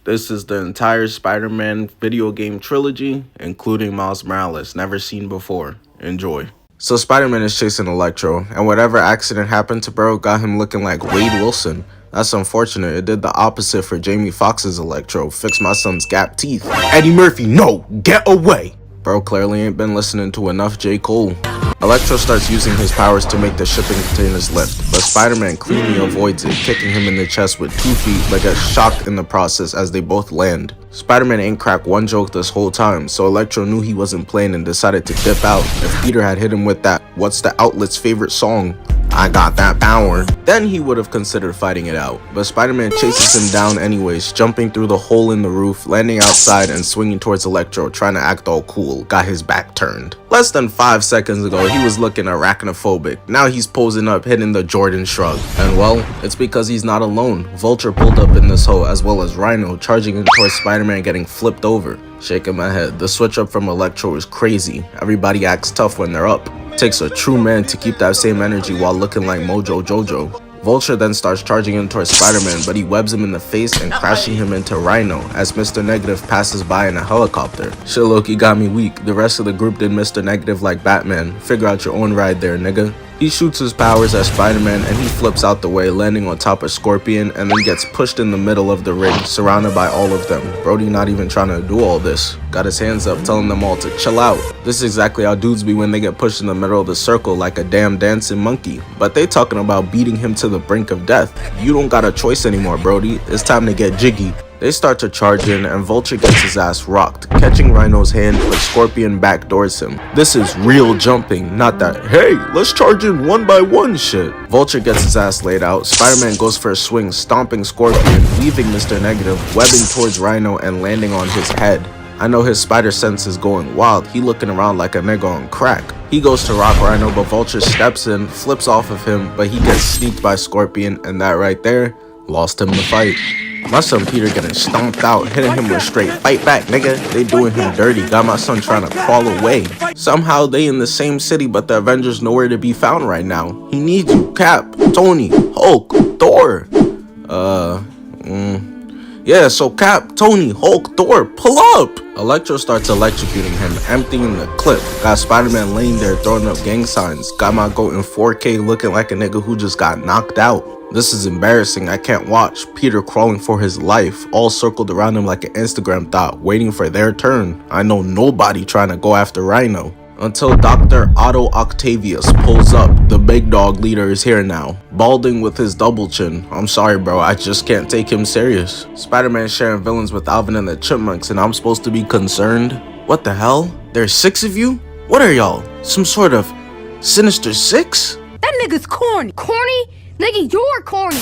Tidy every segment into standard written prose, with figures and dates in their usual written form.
This is the entire Spider-Man video game trilogy, including Miles Morales, never seen before. Enjoy. So Spider-Man is chasing Electro, and whatever accident happened to bro got him looking like Wade Wilson. That's unfortunate. It did the opposite for Jamie Foxx's Electro. Fix my son's gap teeth. Eddie Murphy, no! Get away! Bro clearly ain't been listening to enough J. Cole. Electro starts using his powers to make the shipping containers lift, but Spider-Man cleanly avoids it, kicking him in the chest with 2 feet but gets shocked in the process as they both land. Spider-Man ain't cracked one joke this whole time, so Electro knew he wasn't playing and decided to dip out. If Peter had hit him with that "What's the Outlet's favorite song? I got that power," then he would have considered fighting it out. But Spider-Man chases him down anyways, jumping through the hole in the roof, landing outside and swinging towards Electro, trying to act all cool. Got his back turned. Less than 5 seconds ago, he was looking arachnophobic. Now he's posing up, hitting the Jordan shrug. And well, it's because he's not alone. Vulture pulled up in this hole, as well as Rhino, charging in towards Spider-Man, getting flipped over. Shaking my head. The switch up from Electro is crazy. Everybody acts tough when they're up. Takes a true man to keep that same energy while looking like Mojo Jojo. Vulture then starts charging in towards Spider-Man, but he webs him in the face and crashing him into Rhino as Mr. Negative passes by in a helicopter. Shit Loki got me weak. The rest of the group did Mr. Negative like Batman. Figure out your own ride there, nigga. He shoots his powers at Spider-Man and he flips out the way, landing on top of Scorpion, and then gets pushed in the middle of the ring, surrounded by all of them. Brody not even trying to do all this. Got his hands up, telling them all to chill out. This is exactly how dudes be when they get pushed in the middle of the circle like a damn dancing monkey. But they talking about beating him to the brink of death. You don't got a choice anymore, Brody. It's time to get jiggy. They start to charge in and Vulture gets his ass rocked, catching Rhino's hand, but Scorpion backdoors him. This is real jumping, not that, hey, let's charge in one by one shit. Vulture gets his ass laid out, Spider-Man goes for a swing, stomping Scorpion, leaving Mr. Negative, webbing towards Rhino and landing on his head. I know his spider sense is going wild, he looking around like a nigga on crack. He goes to rock Rhino, but Vulture steps in, flips off of him, but he gets sneaked by Scorpion, and that right there lost him the fight. My son Peter getting stomped out, hitting him with straight fight back, nigga. They doing him dirty, got my son trying to crawl away. Somehow they in the same city, but the Avengers nowhere to be found right now. He needs you, Cap, Tony, Hulk, Thor. Yeah, so Cap, Tony, Hulk, Thor, pull up! Electro starts electrocuting him, emptying the clip. Got Spider-Man laying there throwing up gang signs. Got my goat in 4K looking like a nigga who just got knocked out. This is embarrassing, I can't watch. Peter crawling for his life, all circled around him like an Instagram thought, waiting for their turn. I know nobody trying to go after Rhino. Until Dr. Otto Octavius pulls up. The big dog leader is here now, balding with his double chin. I'm sorry bro, I just can't take him serious. Spider-Man sharing villains with Alvin and the Chipmunks and I'm supposed to be concerned? What the hell? There's 6 of you? What are y'all? Some sort of Sinister Six? That nigga's corny. Corny? Nigga, you're corny.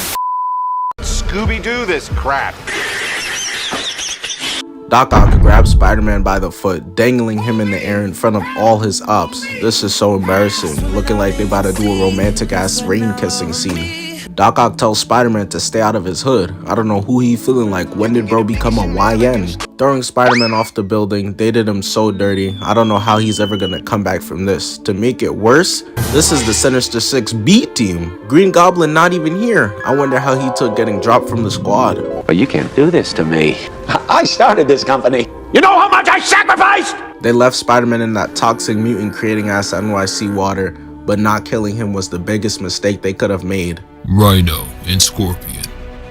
Scooby-Doo this crap. Doc Ock grabs Spider-Man by the foot, dangling him in the air in front of all his ops. This is so embarrassing, looking like they about to do a romantic-ass rain-kissing scene. Doc Ock tells Spider-Man to stay out of his hood. I don't know who he feeling like. When did bro become a YN? Throwing Spider-Man off the building, they did him so dirty. I don't know how he's ever gonna come back from this. To make it worse, this is the Sinister Six B team. Green Goblin not even here. I wonder how he took getting dropped from the squad. But you can't do this to me. I started this company. You know how much I sacrificed? They left Spider-Man in that toxic mutant creating ass NYC water, but not killing him was the biggest mistake they could have made. Rhino and Scorpion.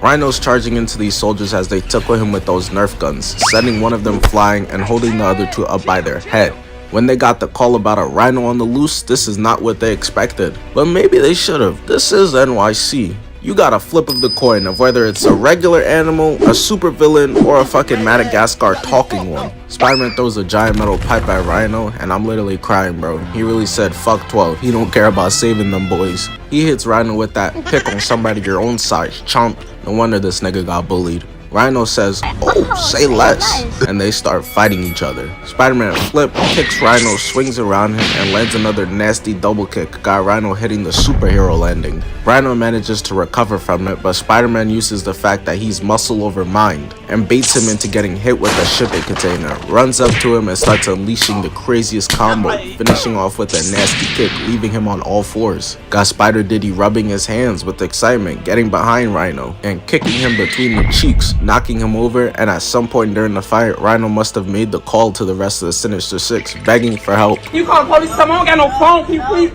Rhino's charging into these soldiers as they tickle him with those Nerf guns, sending one of them flying and holding the other 2 up by their head. When they got the call about a Rhino on the loose, this is not what they expected. But maybe they should have. This is NYC. You got a flip of the coin of whether it's a regular animal, a supervillain, or a fucking Madagascar talking one. Spider-Man throws a giant metal pipe at Rhino, and I'm literally crying, bro. He really said fuck 12. He don't care about saving them boys. He hits Rhino with that pick on somebody your own size, chomp. No wonder this nigga got bullied. Rhino says, oh, say less, and they start fighting each other. Spider-Man flip, kicks Rhino, swings around him, and lands another nasty double kick, got Rhino hitting the superhero landing. Rhino manages to recover from it, but Spider-Man uses the fact that he's muscle over mind, and baits him into getting hit with a shipping container, runs up to him and starts unleashing the craziest combo, finishing off with a nasty kick, leaving him on all fours. Got Spider Diddy rubbing his hands with excitement, getting behind Rhino, and kicking him between the cheeks. knocking him over, and at some point during the fight, Rhino must have made the call to the rest of the Sinister Six, begging for help. You call the police? Someone got no phone, can you please?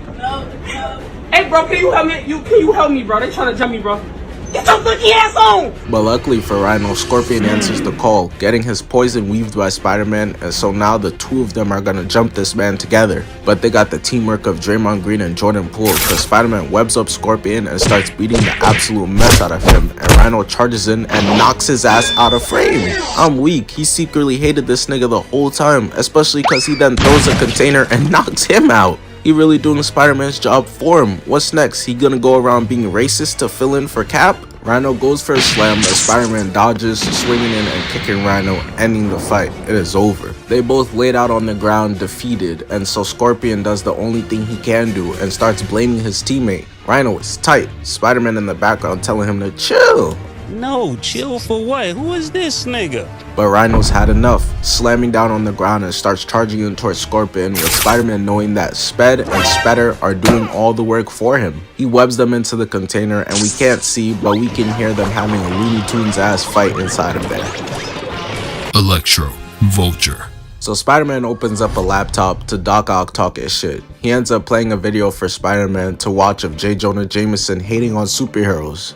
Hey bro, can you help me? Can you help me, bro? They trying to jump me, bro. Get your freaky ass on! But luckily for Rhino, Scorpion answers the call, getting his poison weaved by Spider-Man, and so now the two of them are gonna jump this man together. But they got the teamwork of Draymond Green and Jordan Poole, because Spider-Man webs up Scorpion and starts beating the absolute mess out of him, and Rhino charges in and knocks his ass out of frame. I'm weak, he secretly hated this nigga the whole time, especially because he then throws a container and knocks him out. He really doing Spider-Man's job for him. What's next? He gonna go around being racist to fill in for Cap? Rhino goes for a slam, but Spider-Man dodges, swinging in and kicking Rhino, ending the fight. It is over. They both laid out on the ground defeated, and so Scorpion does the only thing he can do and starts blaming his teammate. Rhino is tight, Spider-Man in the background telling him to chill. No, chill for what? Who is this nigga? But Rhino's had enough, slamming down on the ground and starts charging in towards Scorpion, with Spider-Man knowing that Sped and Spedder are doing all the work for him. He webs them into the container, and we can't see, but we can hear them having a Looney Tunes ass fight inside of there. Electro, Vulture. So Spider-Man opens up a laptop to Doc Ock talking shit. He ends up playing a video for Spider-Man to watch of J. Jonah Jameson hating on superheroes.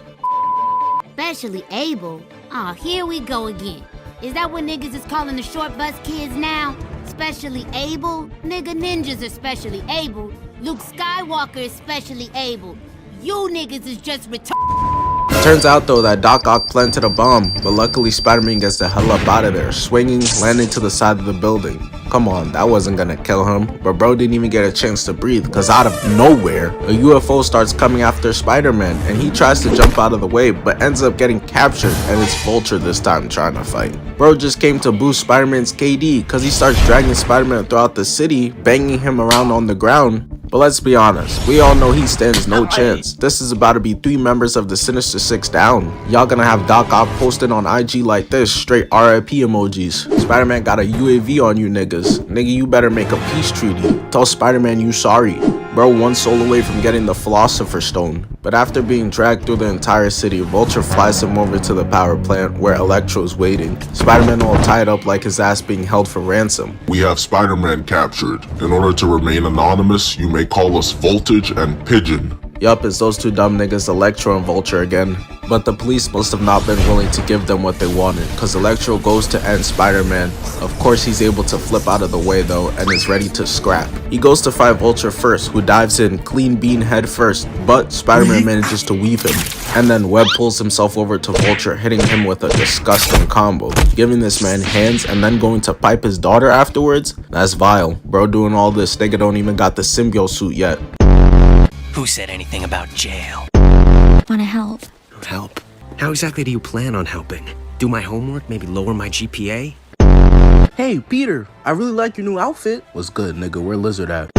Especially able. Oh, here we go again. Is that what niggas is calling the short bus kids now? Specially able? Nigga, ninjas are specially able. Luke Skywalker is specially able. You niggas is just retarded. Turns out though that Doc Ock planted a bomb, but luckily Spider-Man gets the hell up out of there, swinging, landing to the side of the building. Come on, that wasn't gonna kill him, but bro didn't even get a chance to breathe, cause out of nowhere, a UFO starts coming after Spider-Man, and he tries to jump out of the way, but ends up getting captured, and it's Vulture this time trying to fight. Bro just came to boost Spider-Man's KD, cause he starts dragging Spider-Man throughout the city, banging him around on the ground. But let's be honest, we all know he stands no chance. This is about to be 3 members of the Sinister Six down. Y'all gonna have Doc Ock posted on IG like this, straight RIP emojis. Spider-Man got a UAV on you niggas. Nigga, you better make a peace treaty. Tell Spider-Man you sorry. Bro, 1 soul away from getting the Philosopher's Stone. But after being dragged through the entire city, Vulture flies him over to the power plant where Electro's waiting. Spider-Man all tied up like his ass being held for ransom. We have Spider-Man captured. In order to remain anonymous, you may call us Voltage and Pigeon. Yup, it's those 2 dumb niggas, Electro and Vulture again. But the police must have not been willing to give them what they wanted, cause Electro goes to end Spider-Man. Of course he's able to flip out of the way though, and is ready to scrap. He goes to fight Vulture first, who dives in clean bean head first, but Spider-Man manages to weave him. And then Web pulls himself over to Vulture, hitting him with a disgusting combo, giving this man hands and then going to pipe his daughter afterwards? That's vile. Bro doing all this, nigga don't even got the symbiote suit yet. Who said anything about jail? Wanna help? Help? How exactly do you plan on helping? Do my homework, maybe lower my GPA? Hey, Peter, I really like your new outfit. What's good, nigga? Where Lizard at?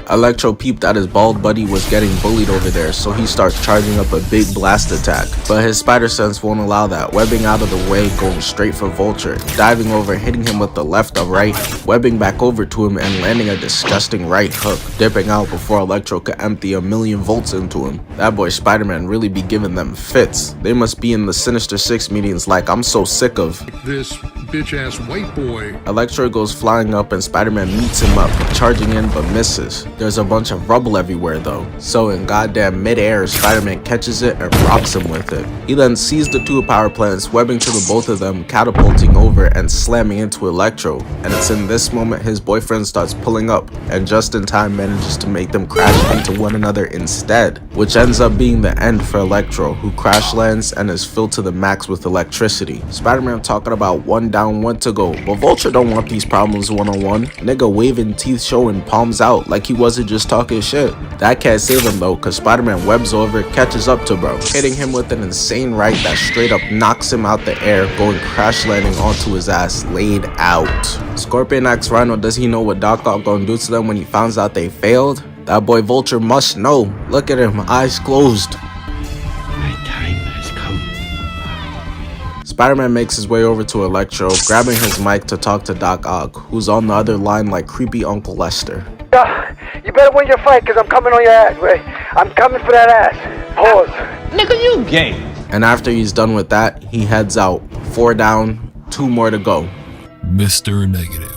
Electro peeped that his bald buddy was getting bullied over there, so he starts charging up a big blast attack. But his spider sense won't allow that, webbing out of the way, going straight for Vulture, diving over, hitting him with the left or right, webbing back over to him and landing a disgusting right hook, dipping out before Electro could empty 1,000,000 volts into him. That boy Spider-Man really be giving them fits. They must be in the Sinister Six meetings like I'm so sick of this bitch-ass white boy. Electro goes flying up and Spider-Man meets him up, charging in but misses. There's a bunch of rubble everywhere though, so in goddamn mid-air, Spider-Man catches it and rocks him with it. He then sees the 2 power plants, webbing to the both of them, catapulting over and slamming into Electro. And it's in this moment his boyfriend starts pulling up, and just in time manages to make them crash into one another instead, which ends up being the end for Electro, who crash lands and is filled to the max with electricity. Spider-Man talking about 1 down, 1 to go, but Vulture don't want these problems one-on-one. Nigga waving, teeth showing, palms out like he wasn't just talking shit. That can't save him though, cause Spider-Man webs over, catches up to bro, hitting him with an insane right that straight up knocks him out the air, going crash landing onto his ass, laid out. Scorpion asks Rhino does he know what Doc Ock gonna do to them when he finds out they failed? That boy Vulture must know. Look at him, eyes closed. My time has come. Spider-Man makes his way over to Electro, grabbing his mic to talk to Doc Ock, who's on the other line like creepy Uncle Lester. You better win your fight, cause I'm coming on your ass, Ray. I'm coming for that ass. Pause. Nigga, you gay. And after he's done with that, he heads out. 4 down, 2 more to go. Mr. Negative.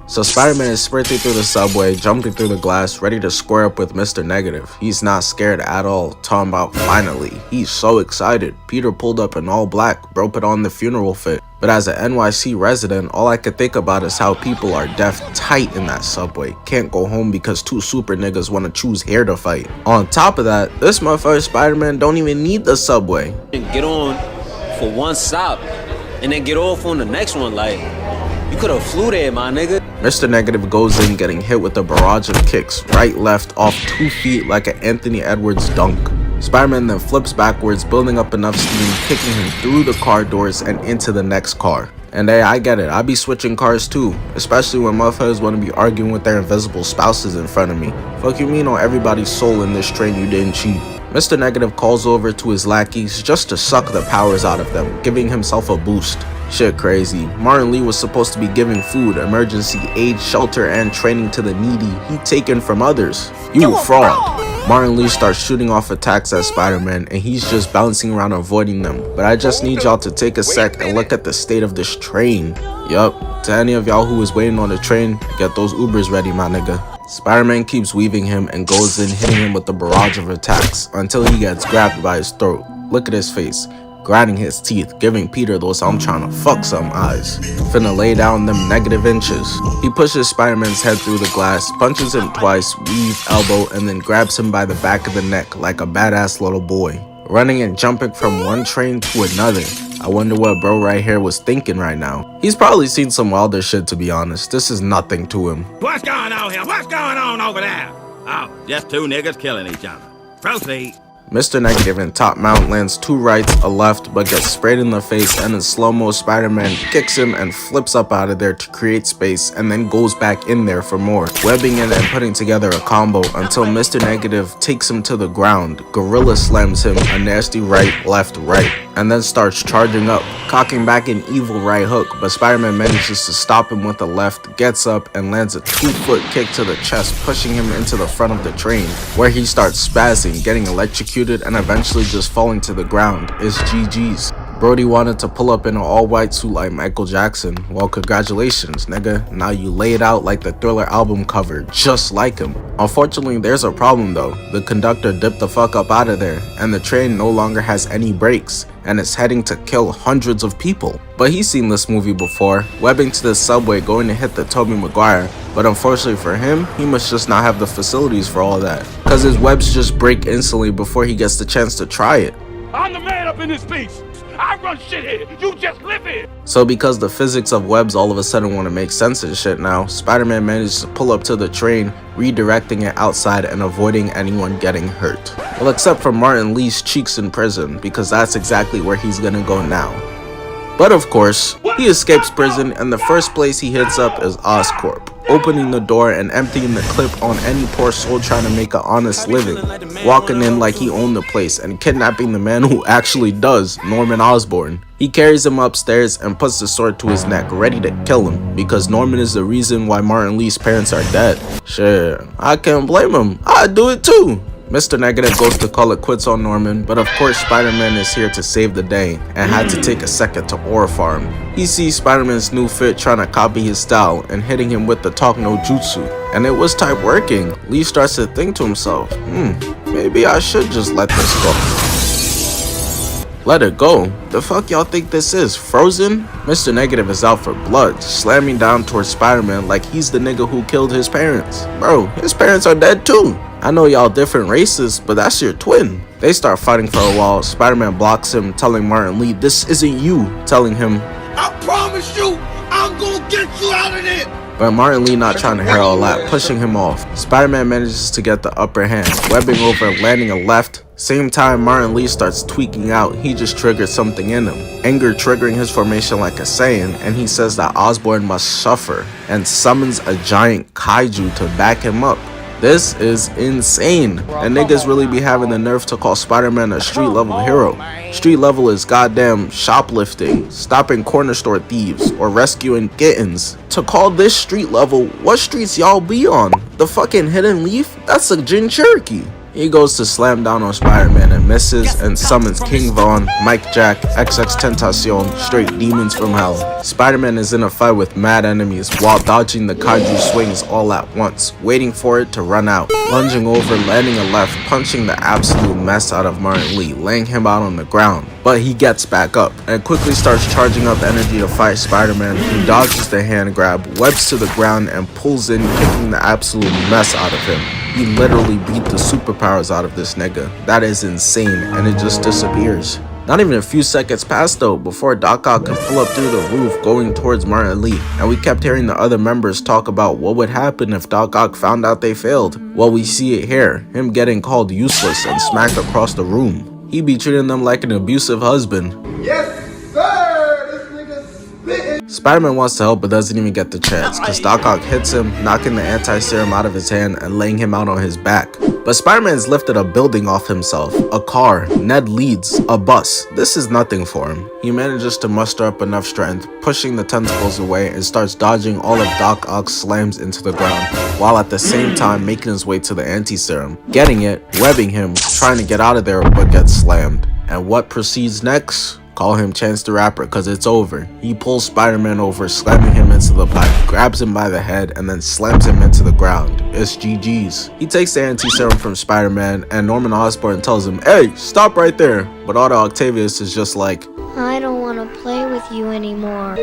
So Spider-Man is sprinting through the subway, jumping through the glass, ready to square up with Mr. Negative. He's not scared at all, talking about finally. He's so excited. Peter pulled up in all black, bro put on the funeral fit. But as an NYC resident, all I could think about is how people are deaf tight in that subway. Can't go home because 2 super niggas want to choose here to fight. On top of that, this motherfucker Spider-Man don't even need the subway. Get on for one stop and then get off on the next one. Like, you could have flew there, my nigga. Mr. Negative goes in getting hit with a barrage of kicks, right, left, off 2 feet like an Anthony Edwards dunk. Spider-Man then flips backwards, building up enough steam, kicking him through the car doors and into the next car. And hey, I get it, I be switching cars too, especially when motherfuckers want to be arguing with their invisible spouses in front of me. Fuck you mean on everybody's soul in this train you didn't cheat. Mr. Negative calls over to his lackeys just to suck the powers out of them, giving himself a boost. Shit crazy. Martin Lee was supposed to be giving food, emergency aid, shelter, and training to the needy he taken from others. You fraud. Martin Lee starts shooting off attacks at Spider-Man and he's just bouncing around avoiding them. But I just need y'all to take a sec and look at the state of this train. Yup, to any of y'all who is waiting on the train, get those Ubers ready, my nigga. Spider-Man keeps weaving him and goes in hitting him with a barrage of attacks until he gets grabbed by his throat. Look at his face, grinding his teeth, giving Peter those I'm trying to fuck some eyes. Finna lay down them negative inches. He pushes Spider-Man's head through the glass, punches him twice, weave, elbow, and then grabs him by the back of the neck like a badass little boy. Running and jumping from one train to another. I wonder what bro right here was thinking right now. He's probably seen some wilder shit, to be honest. This is nothing to him. What's going on here? What's going on over there? Oh, just 2 niggas killing each other. Proceed. Mr. Negative in top mount lands 2 rights, a left, but gets sprayed in the face, and in slow-mo Spider-Man kicks him and flips up out of there to create space and then goes back in there for more, webbing in and putting together a combo until Mr. Negative takes him to the ground, gorilla slams him a nasty right, left, right, and then starts charging up, cocking back an evil right hook, but Spider-Man manages to stop him with a left, gets up and lands a 2-foot kick to the chest, pushing him into the front of the train, where he starts spazzing, getting electrocuted and eventually just falling to the ground. It's GG's. Brody wanted to pull up in an all-white suit like Michael Jackson. Well, congratulations, nigga. Now you lay it out like the Thriller album cover, just like him. Unfortunately, there's a problem though. The conductor dipped the fuck up out of there, and the train no longer has any brakes, and it's heading to kill hundreds of people. But he's seen this movie before, webbing to the subway going to hit the Tobey Maguire, but unfortunately for him, he must just not have the facilities for all that, cause his webs just break instantly before he gets the chance to try it. I'm the man up in this piece. I run shit here. You just live here. So because the physics of webs all of a sudden want to make sense and shit now, Spider-Man manages to pull up to the train, redirecting it outside and avoiding anyone getting hurt. Well, except for Martin Lee's cheeks in prison, because that's exactly where he's gonna go now. But of course, he escapes prison and the first place he hits up is Oscorp, opening the door and emptying the clip on any poor soul trying to make an honest living, walking in like he owned the place and kidnapping the man who actually does, Norman Osborn. He carries him upstairs and puts the sword to his neck, ready to kill him, because Norman is the reason why Martin Lee's parents are dead. Shit, I can't blame him, I'd do it too. Mr. Negative goes to call it quits on Norman, but of course Spider-Man is here to save the day and had to take a second to aura farm. He sees Spider-Man's new fit trying to copy his style and hitting him with the talk no jutsu, and it was type working. Lee starts to think to himself, maybe I should just let this go. Let it go? The fuck y'all think this is, Frozen? Mr. Negative is out for blood, slamming down towards Spider-Man like he's the nigga who killed his parents. Bro, his parents are dead too. I know y'all different races, but that's your twin. They start fighting for a while. Spider-Man blocks him, telling Martin Lee, this isn't you, telling him, I promise you, I'm gonna get you out of there. But Martin Lee not trying to hear all that, pushing him off. Spider-Man manages to get the upper hand, webbing over, landing a left. Same time Martin Lee starts tweaking out, he just triggered something in him. Anger triggering his formation like a Saiyan, and he says that Osborn must suffer, and summons a giant kaiju to back him up. This is insane, and niggas really be having the nerve to call Spider-Man a street level hero. Street level is goddamn shoplifting, stopping corner store thieves, or rescuing kittens. To call this street level, what streets y'all be on? The fucking Hidden Leaf? That's a Gin Cherokee. He goes to slam down on Spider-Man and misses and summons King Von, Mike Jack, XX Tentacion, straight demons from hell. Spider-Man is in a fight with mad enemies while dodging the kaiju swings all at once, waiting for it to run out, lunging over, landing a left, punching the absolute mess out of Martin Lee, laying him out on the ground. But he gets back up and quickly starts charging up energy to fight Spider-Man, who dodges the hand grab, webs to the ground, and pulls in, kicking the absolute mess out of him. He literally beat the superpowers out of this nigga. That is insane, and it just disappears. Not even a few seconds passed though before Doc Ock could pull up through the roof going towards Martin Lee, and we kept hearing the other members talk about what would happen if Doc Ock found out they failed. Well, we see it here, him getting called useless and smacked across the room. He be treating them like an abusive husband. Yes, sir! This nigga's spitting! Spider-Man wants to help but doesn't even get the chance, cause Doc Ock hits him, knocking the anti-serum out of his hand and laying him out on his back. But Spider-Man's lifted a building off himself, a car, Ned Leeds, a bus. This is nothing for him. He manages to muster up enough strength, pushing the tentacles away, and starts dodging all of Doc Ock's slams into the ground, while at the same time making his way to the anti-serum, getting it, webbing him, trying to get out of there but gets slammed. And what proceeds next? Call him Chance the Rapper, cause it's over. He pulls Spider-Man over, slamming him into the pipe, grabs him by the head, and then slams him into the ground. It's GG's. He takes the anti-serum from Spider-Man, and Norman Osborn tells him, "Hey, stop right there." But Otto Octavius is just like, I don't want to play with you anymore.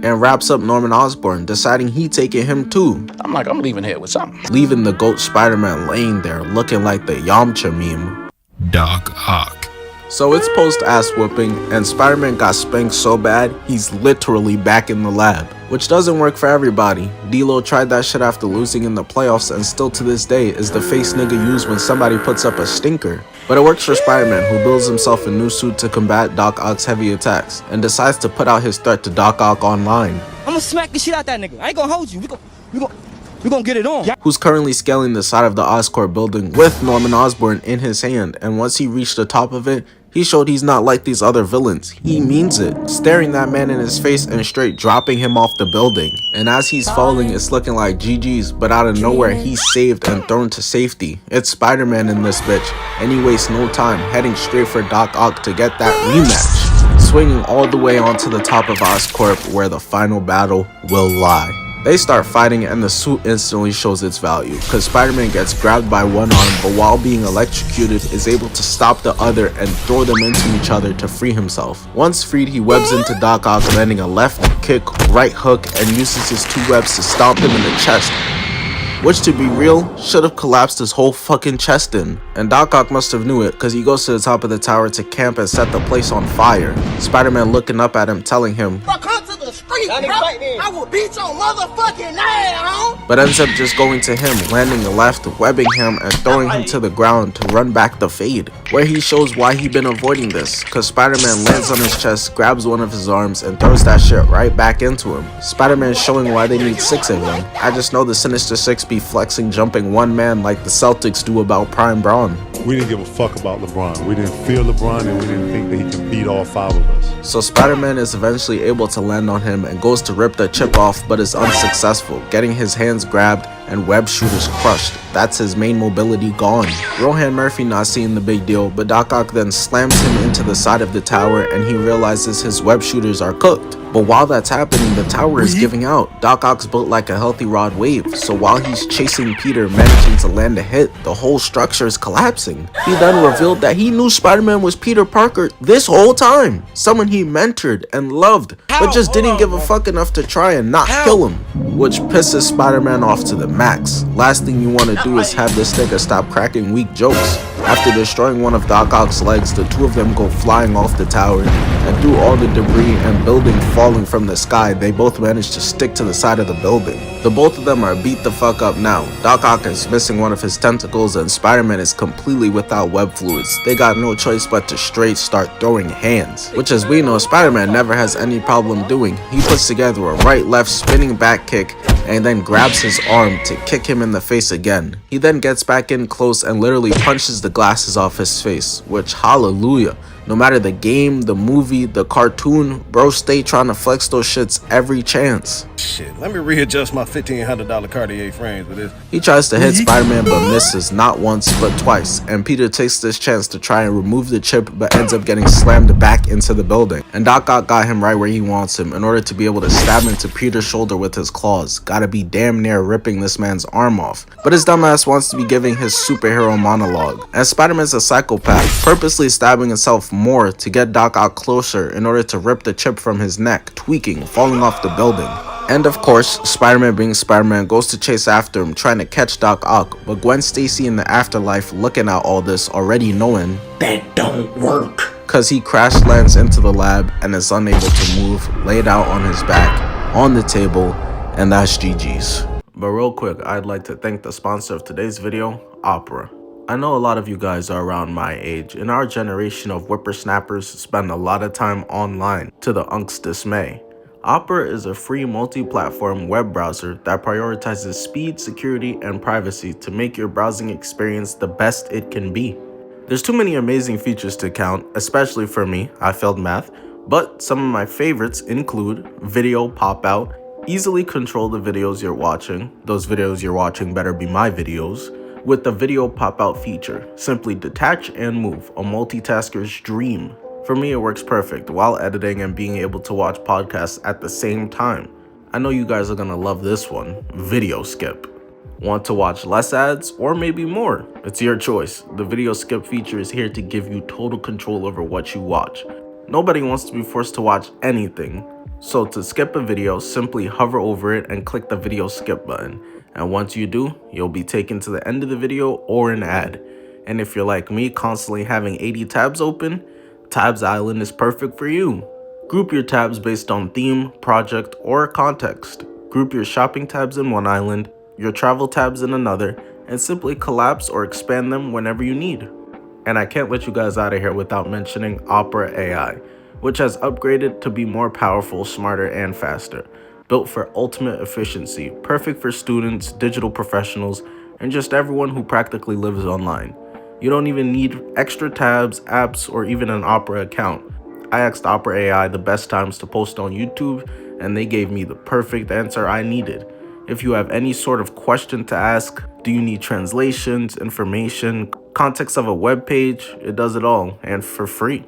and wraps up Norman Osborn, deciding he taking him too. I'm leaving here with something. Leaving the GOAT Spider-Man laying there looking like the Yamcha meme. Doc Ock. So it's post-ass whooping, and Spider-Man got spanked so bad, he's literally back in the lab. Which doesn't work for everybody. D-Lo tried that shit after losing in the playoffs and still to this day is the face nigga used when somebody puts up a stinker. But it works for Spider-Man, who builds himself a new suit to combat Doc Ock's heavy attacks, and decides to put out his threat to Doc Ock online. I'ma smack the shit out that nigga. I ain't gonna hold you. We gonna get it on. Who's currently scaling the side of the Oscorp building with Norman Osborn in his hand, and once he reached the top of it, he showed he's not like these other villains. He means it, staring that man in his face and straight dropping him off the building. And as he's falling, it's looking like GG's, but out of nowhere, he's saved and thrown to safety. It's Spider-Man in this bitch, and he wastes no time, heading straight for Doc Ock to get that rematch, swinging all the way onto the top of Oscorp where the final battle will lie. They start fighting and the suit instantly shows its value, cause Spider-Man gets grabbed by one arm but while being electrocuted is able to stop the other and throw them into each other to free himself. Once freed, he webs into Doc Ock, landing a left kick, right hook, and uses his two webs to stomp him in the chest, which to be real, should have collapsed his whole fucking chest in. And Doc Ock must have knew it, cause he goes to the top of the tower to camp and set the place on fire. Spider-Man looking up at him, telling him, Come to the street, bro. I will beat your motherfucking ass, but ends up just going to him, landing a left, webbing him, and throwing him to the ground to run back the fade, where he shows why he been avoiding this, cause Spider-Man lands on his chest, grabs one of his arms, and throws that shit right back into him. Spider-Man showing why they need 6 of them. I just know the Sinister Six be flexing jumping one man like the Celtics do about Prime Braun. We didn't give a fuck about LeBron. We didn't fear LeBron, and we didn't think that he can beat all 5 of us. So Spider-Man is eventually able to land on him and goes to rip the chip off, but is unsuccessful, getting his hands grabbed and web shooters crushed. That's his main mobility gone. Rohan Murphy not seeing the big deal, but Doc Ock then slams him into the side of the tower and he realizes his web shooters are cooked. But while that's happening, the tower is giving out. Doc Ock's built like a healthy rod wave, so while he's chasing Peter, managing to land a hit, the whole structure is collapsing. He then revealed that he knew Spider-Man was Peter Parker this whole time, someone he mentored and loved, but just didn't give a fuck enough to try and not kill him, which pisses Spider-Man off to the max. Last thing you want to do is have this nigga stop cracking weak jokes. After destroying one of Doc Ock's legs, the two of them go flying off the tower, and through all the debris and building falling from the sky, they both manage to stick to the side of the building. The both of them are beat the fuck up now. Doc Ock is missing one of his tentacles and Spider-Man is completely without web fluids. They got no choice but to straight start throwing hands, which as we know Spider-Man never has any problem doing. He puts together a right-left spinning back kick, and then grabs his arm to kick him in the face again. He then gets back in close and literally punches the glasses off his face, which hallelujah. No matter the game, the movie, the cartoon, bro stay trying to flex those shits every chance. Shit, let me readjust my $1,500 Cartier frames for this. He tries to hit Spider-Man but misses not once but twice, and Peter takes this chance to try and remove the chip but ends up getting slammed back into the building. And Doc Ock got him right where he wants him in order to be able to stab into Peter's shoulder with his claws. Gotta be damn near ripping this man's arm off. But his dumbass wants to be giving his superhero monologue, and Spider-Man's a psychopath, purposely stabbing himself more to get Doc Ock closer in order to rip the chip from his neck, tweaking, falling off the building. And of course, Spider-Man being Spider-Man goes to chase after him, trying to catch Doc Ock, but Gwen Stacy in the afterlife looking at all this, already knowing that don't work, cause he crash lands into the lab and is unable to move, laid out on his back, on the table, and that's GG's. But real quick, I'd like to thank the sponsor of today's video, Opera. I know a lot of you guys are around my age, and our generation of whippersnappers spend a lot of time online, to the unc's dismay. Opera is a free multi-platform web browser that prioritizes speed, security, and privacy to make your browsing experience the best it can be. There's too many amazing features to count, especially for me, I failed math, but some of my favorites include video pop-out, easily control the videos you're watching, those videos you're watching better be my videos, with the video pop-out feature. Simply detach and move, a multitasker's dream. For me, it works perfect while editing and being able to watch podcasts at the same time. I know you guys are gonna love this one, video skip. Want to watch less ads or maybe more? It's your choice. The video skip feature is here to give you total control over what you watch. Nobody wants to be forced to watch anything. So to skip a video, simply hover over it and click the video skip button. And once you do, you'll be taken to the end of the video or an ad. And if you're like me, constantly having 80 tabs open, Tabs Island is perfect for you. Group your tabs based on theme, project, or context. Group your shopping tabs in one island, your travel tabs in another, and simply collapse or expand them whenever you need. And I can't let you guys out of here without mentioning Opera AI, which has upgraded to be more powerful, smarter, and faster. Built for ultimate efficiency, perfect for students, digital professionals, and just everyone who practically lives online. You don't even need extra tabs, apps, or even an Opera account. I asked Opera AI the best times to post on YouTube, and they gave me the perfect answer I needed. If you have any sort of question to ask, do you need translations, information, context of a web page, it does it all, and for free.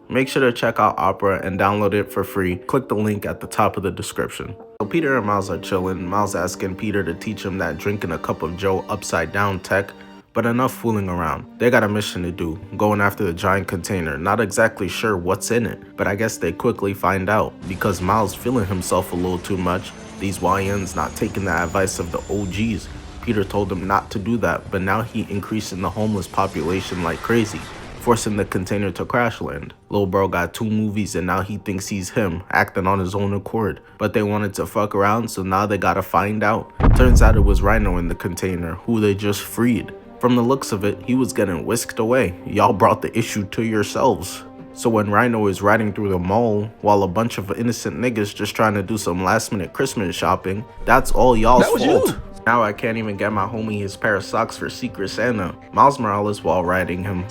Make sure to check out Opera and download it for free. Click the link at the top of the description. So Peter and Miles are chilling. Miles asking Peter to teach him that drinking a cup of Joe upside down tech, but enough fooling around. They got a mission to do, going after the giant container. Not exactly sure what's in it, but I guess they quickly find out, because Miles feeling himself a little too much. These YNs not taking the advice of the OGs. Peter told him not to do that, but now he increasing the homeless population like crazy, forcing the container to crash land. Lil bro got 2 movies and now he thinks he's him, acting on his own accord. But they wanted to fuck around, so now they gotta find out. Turns out it was Rhino in the container, who they just freed. From the looks of it, he was getting whisked away. Y'all brought the issue to yourselves. So when Rhino is riding through the mall while a bunch of innocent niggas just trying to do some last minute Christmas shopping, that's all y'all's fault. Now I can't even get my homie his pair of socks for Secret Santa. Miles Morales, while riding him,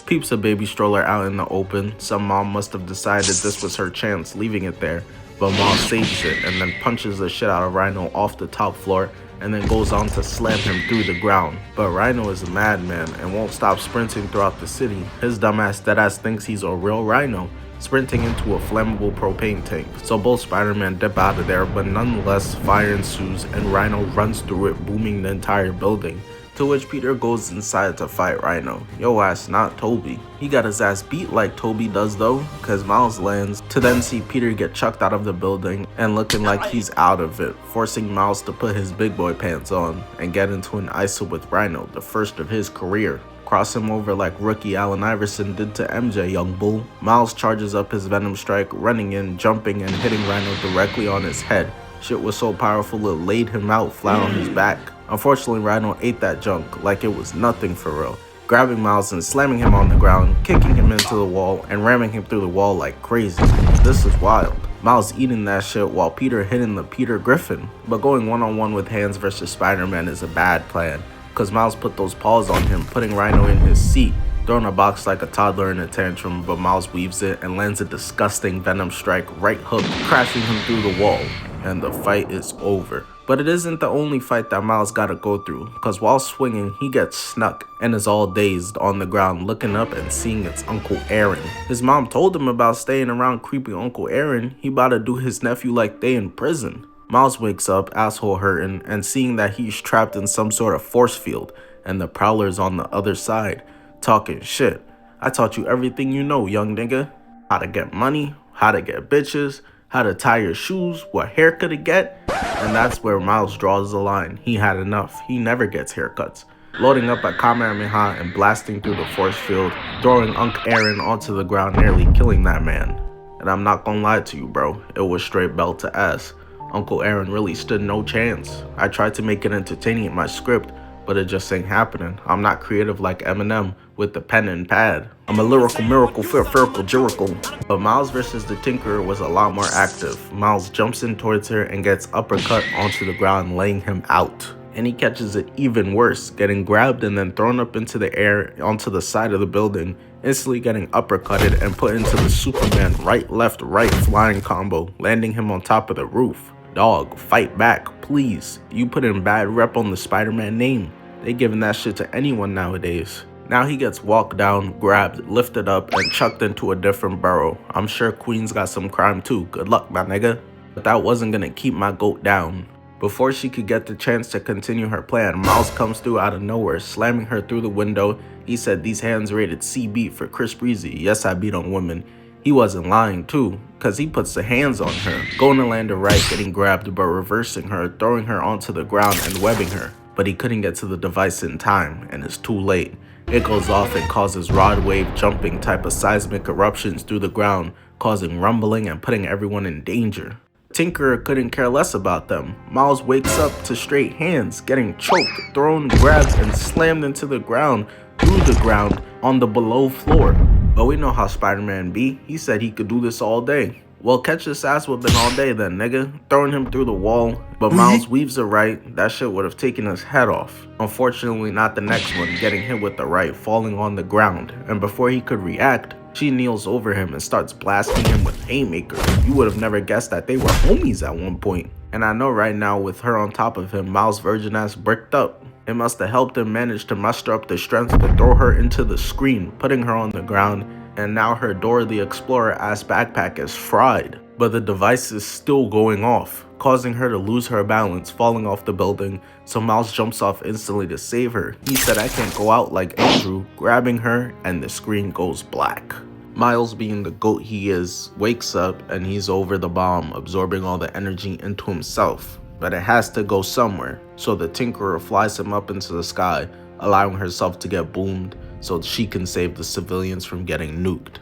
peeps a baby stroller out in the open. Some mom must have decided this was her chance, leaving it there. But Miles saves it and then punches the shit out of Rhino off the top floor, and then goes on to slam him through the ground. But Rhino is a madman and won't stop sprinting throughout the city. His dumbass deadass thinks he's a real Rhino, sprinting into a flammable propane tank. So both Spider-Man dip out of there, but nonetheless fire ensues and Rhino runs through it, booming the entire building. To which Peter goes inside to fight Rhino. Yo ass not Toby. He got his ass beat like Toby does though, cause Miles lands to then see Peter get chucked out of the building and looking like he's out of it, forcing Miles to put his big boy pants on and get into an ISO with Rhino, the first of his career. Cross him over like rookie Allen Iverson did to MJ, young bull. Miles charges up his Venom strike, running in, jumping, and hitting Rhino directly on his head. Shit was so powerful it laid him out flat on his back. Unfortunately, Rhino ate that junk like it was nothing for real, grabbing Miles and slamming him on the ground, kicking him into the wall, and ramming him through the wall like crazy. This is wild. Miles eating that shit while Peter hitting the Peter Griffin. But going one-on-one with hands versus Spider-Man is a bad plan, cause Miles put those paws on him, putting Rhino in his seat, throwing a box like a toddler in a tantrum, but Miles weaves it and lands a disgusting Venom strike right hook, crashing him through the wall, and the fight is over. But it isn't the only fight that Miles gotta go through, cause while swinging, he gets snuck and is all dazed on the ground looking up and seeing it's Uncle Aaron. His mom told him about staying around creepy Uncle Aaron, he about to do his nephew like they in prison. Miles wakes up, asshole hurting, and seeing that he's trapped in some sort of force field, and the Prowler's on the other side, talking shit. I taught you everything you know, young nigga. How to get money, how to get bitches, how to tie your shoes, what haircut to get. And that's where Miles draws the line. He had enough. He never gets haircuts. Loading up at Kamehameha and blasting through the force field, throwing Unc Aaron onto the ground, nearly killing that man. And I'm not gonna lie to you, bro. It was straight belt to ass. Uncle Aaron really stood no chance. I tried to make it entertaining in my script, but it just ain't happening. I'm not creative like Eminem with the pen and pad. I'm a lyrical miracle, fearful Jericho. But Miles versus the Tinkerer was a lot more active. Miles jumps in towards her and gets uppercut onto the ground, laying him out. And he catches it even worse, getting grabbed and then thrown up into the air onto the side of the building, instantly getting uppercutted and put into the Superman right, left, right flying combo, landing him on top of the roof. Dog, fight back, please. You put in bad rep on the Spider-Man name. They giving that shit to anyone nowadays. Now he gets walked down, grabbed, lifted up, and chucked into a different burrow. I'm sure Queen's got some crime too. Good luck, my nigga. But that wasn't gonna keep my goat down. Before she could get the chance to continue her plan, Miles comes through out of nowhere, slamming her through the window. He said these hands rated C beat for Chris Breezy. Yes, I beat on women. He wasn't lying too, cause he puts the hands on her, going to land a right, getting grabbed but reversing her, throwing her onto the ground and webbing her. But he couldn't get to the device in time, and it's too late. It goes off and causes rod wave jumping type of seismic eruptions through the ground, causing rumbling and putting everyone in danger. Tinkerer couldn't care less about them. Miles wakes up to straight hands, getting choked, thrown, grabbed, and slammed into the ground, through the ground, on the below floor. But we know how Spider-Man be. He said he could do this all day. Well, catch this ass whooping all day then, nigga. Throwing him through the wall. But Miles weaves it right. That shit would have taken his head off. Unfortunately, not the next one, getting hit with the right, falling on the ground. And before he could react, she kneels over him and starts blasting him with haymakers. You would have never guessed that they were homies at one point. And I know right now with her on top of him, Miles' virgin ass bricked up. It must have helped him manage to muster up the strength to throw her into the screen, putting her on the ground. And now her Dora the Explorer ass backpack is fried. But the device is still going off, causing her to lose her balance, falling off the building. So Miles jumps off instantly to save her. He said, I can't go out like Andrew, grabbing her, and the screen goes black. Miles, being the GOAT he is, wakes up and he's over the bomb, absorbing all the energy into himself. But it has to go somewhere, so the Tinkerer flies him up into the sky, allowing herself to get boomed so she can save the civilians from getting nuked.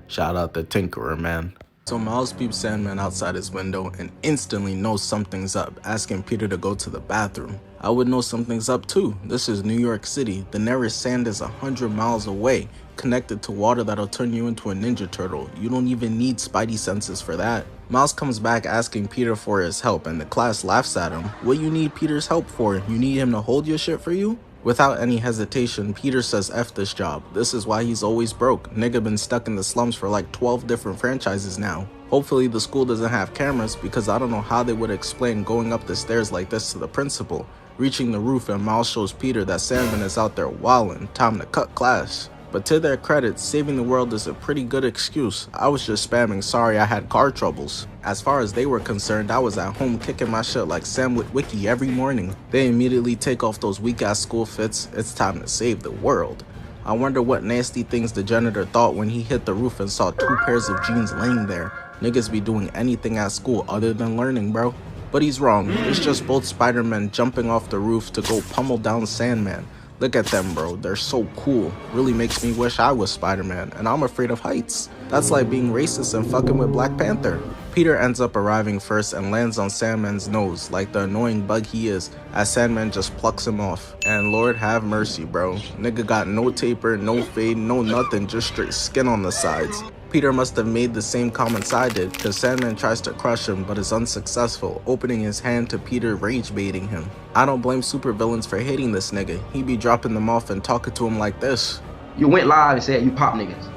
Shout out the Tinkerer, man. So Miles peeps Sandman outside his window and instantly knows something's up, asking Peter to go to the bathroom. I would know something's up too. This is New York City. The nearest sand is 100 miles away, connected to water that'll turn you into a Ninja Turtle. You don't even need Spidey senses for that. Miles comes back asking Peter for his help, and the class laughs at him. What you need Peter's help for? You need him to hold your shit for you? Without any hesitation, Peter says F this job. This is why he's always broke. Nigga been stuck in the slums for like 12 different franchises now. Hopefully the school doesn't have cameras, because I don't know how they would explain going up the stairs like this to the principal. Reaching the roof, and Miles shows Peter that Sandman is out there wildin', time to cut class. But to their credit, saving the world is a pretty good excuse. I was just spamming sorry I had car troubles. As far as they were concerned, I was at home kicking my shit like Sam with Wiki every morning. They immediately take off those weak ass school fits. It's time to save the world. I wonder what nasty things the janitor thought when he hit the roof and saw 2 pairs of jeans laying there. Niggas be doing anything at school other than learning, bro. But he's wrong. It's just both Spider-Men jumping off the roof to go pummel down Sandman. Look at them, bro. They're so cool. Really makes me wish I was Spider-Man, and I'm afraid of heights. That's like being racist and fucking with Black Panther. Peter ends up arriving first and lands on Sandman's nose like the annoying bug he is, as Sandman just plucks him off. And Lord have mercy, bro. Nigga got no taper, no fade, no nothing, just straight skin on the sides. Peter must have made the same comments I did, cause Sandman tries to crush him but is unsuccessful, opening his hand to Peter rage baiting him. I don't blame supervillains for hating this nigga, he be dropping them off and talking to him like this. You went live and said you pop niggas.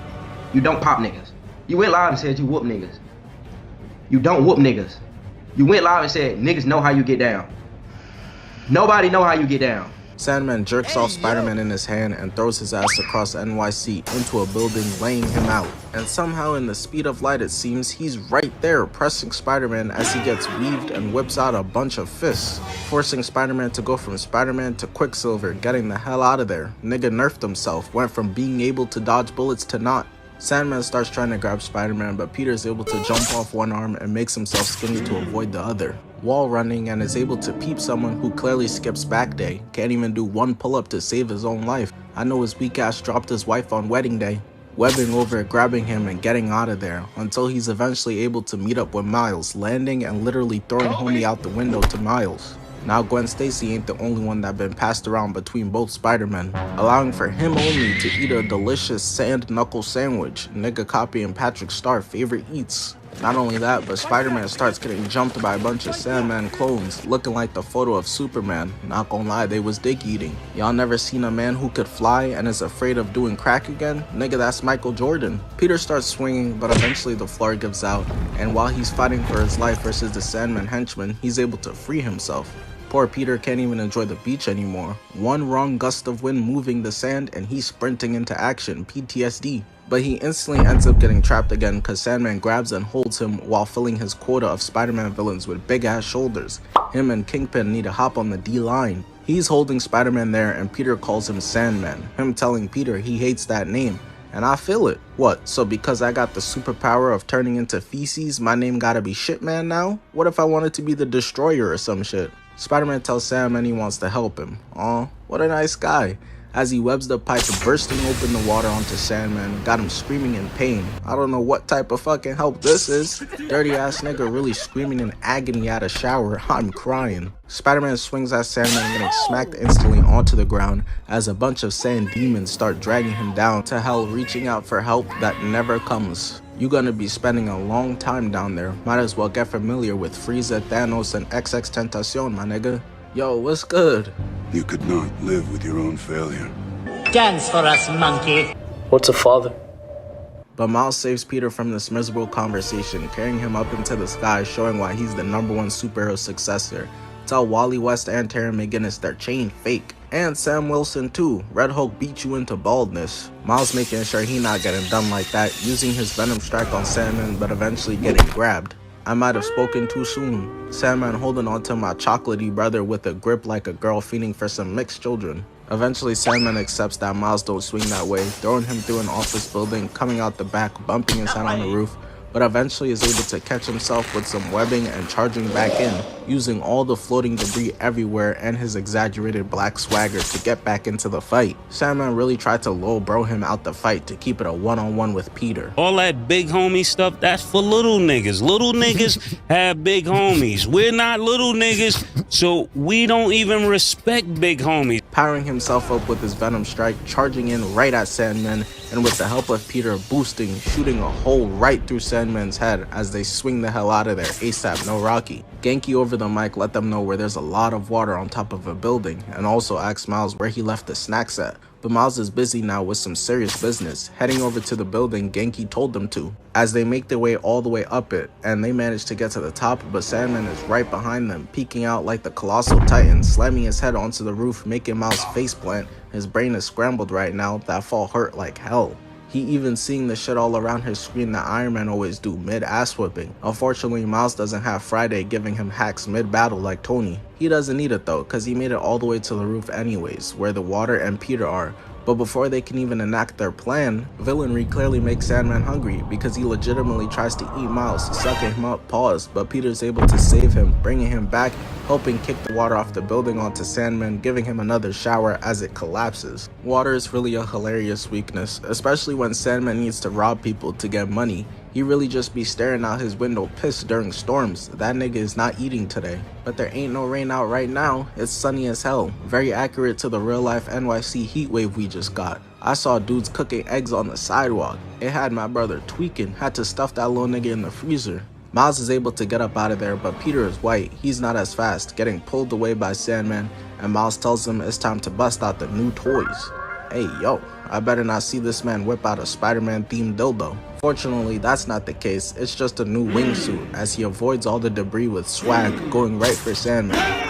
You don't pop niggas. You went live and said you whoop niggas. You don't whoop niggas. You went live and said niggas know how you get down. Nobody know how you get down. Sandman jerks off Spider-Man in his hand and throws his ass across NYC into a building, laying him out. And somehow in the speed of light it seems, he's right there pressing Spider-Man as he gets weaved and whips out a bunch of fists, forcing Spider-Man to go from Spider-Man to Quicksilver, getting the hell out of there. Nigga nerfed himself, went from being able to dodge bullets to not. Sandman starts trying to grab Spider-Man, but Peter is able to jump off one arm and makes himself skinny to avoid the other. Wall running and is able to peep someone who clearly skips back day, can't even do one pull-up to save his own life. I know his weak ass dropped his wife on wedding day. Webbing over, grabbing him and getting out of there, until he's eventually able to meet up with Miles, landing and literally throwing homie out the window to Miles. Now Gwen Stacy ain't the only one that been passed around between both Spider-Men, allowing for him only to eat a delicious sand knuckle sandwich, nigga copying Patrick Star's favorite eats. Not only that, but Spider-Man starts getting jumped by a bunch of Sandman clones, looking like the photo of Superman. Not gonna lie, they was dick eating. Y'all never seen a man who could fly and is afraid of doing crack again? Nigga, that's Michael Jordan. Peter starts swinging, but eventually the floor gives out, and while he's fighting for his life versus the Sandman henchman, he's able to free himself. Poor Peter can't even enjoy the beach anymore. One wrong gust of wind moving the sand and he's sprinting into action, PTSD. But he instantly ends up getting trapped again cause Sandman grabs and holds him while filling his quota of Spider-Man villains with big ass shoulders. Him and Kingpin need to hop on the D-line. He's holding Spider-Man there and Peter calls him Sandman, him telling Peter he hates that name. And I feel it. What, so because I got the superpower of turning into feces, my name gotta be Shitman now? What if I wanted to be the Destroyer or some shit? Spider-Man tells Sandman he wants to help him. Aw, what a nice guy. As he webs the pipe, bursting open the water onto Sandman, got him screaming in pain. I don't know what type of fucking help this is. Dirty ass nigga really screaming in agony at a shower. I'm crying. Spider-Man swings at Sandman, getting smacked instantly onto the ground as a bunch of sand demons start dragging him down to hell, reaching out for help that never comes. You gonna be spending a long time down there. Might as well get familiar with Frieza, Thanos, and XX Tentacion, my nigga. Yo, what's good? You could not live with your own failure. Dance for us, monkey. What's a father? But Miles saves Peter from this miserable conversation, carrying him up into the sky, showing why he's the #1 superhero successor. Tell Wally West and Terry McGinnis their chain fake. And Sam Wilson too. Red Hulk beat you into baldness. Miles making sure he not getting done like that, using his Venom strike on Sandman but eventually getting grabbed. I might have spoken too soon. Sandman holding onto my chocolatey brother with a grip like a girl feeding for some mixed children. Eventually Sandman accepts that Miles don't swing that way, throwing him through an office building, coming out the back, bumping his head on the roof, but eventually is able to catch himself with some webbing and charging back in, using all the floating debris everywhere and his exaggerated black swagger to get back into the fight. Sandman really tried to low bro him out the fight to keep it a one-on-one with Peter. All that big homie stuff, that's for little niggas. Little niggas have big homies. We're not little niggas, so we don't even respect big homies. Powering himself up with his Venom strike, charging in right at Sandman, and with the help of Peter boosting, shooting a hole right through Sandman's head as they swing the hell out of there ASAP, no Rocky. Genki over the mic let them know where there's a lot of water on top of a building, and also asks Miles where he left the snacks at. But Miles is busy now with some serious business, heading over to the building Genki told them to. As they make their way all the way up it, and they manage to get to the top, but Sandman is right behind them, peeking out like the colossal titan, slamming his head onto the roof, making Miles faceplant. His brain is scrambled right now, that fall hurt like hell. He even seeing the shit all around his screen that Iron Man always do mid-ass whipping. Unfortunately, Miles doesn't have Friday giving him hacks mid-battle like Tony. He doesn't need it though, cause he made it all the way to the roof anyways, where the water and Peter are. But before they can even enact their plan, villainry clearly makes Sandman hungry because he legitimately tries to eat Miles, sucking him up, but Peter's able to save him, bringing him back, helping kick the water off the building onto Sandman, giving him another shower as it collapses. Water is really a hilarious weakness, especially when Sandman needs to rob people to get money. He really just be staring out his window pissed during storms. That nigga is not eating today. But there ain't no rain out right now. It's sunny as hell. Very accurate to the real life NYC heat wave we just got. I saw dudes cooking eggs on the sidewalk. It had my brother tweaking, had to stuff that little nigga in the freezer. Miles is able to get up out of there, but Peter is white. He's not as fast, getting pulled away by Sandman, and Miles tells him it's time to bust out the new toys. Hey, yo, I better not see this man whip out a Spider-Man themed dildo. Fortunately, that's not the case. It's just a new wingsuit, as he avoids all the debris with swag, going right for Sandman.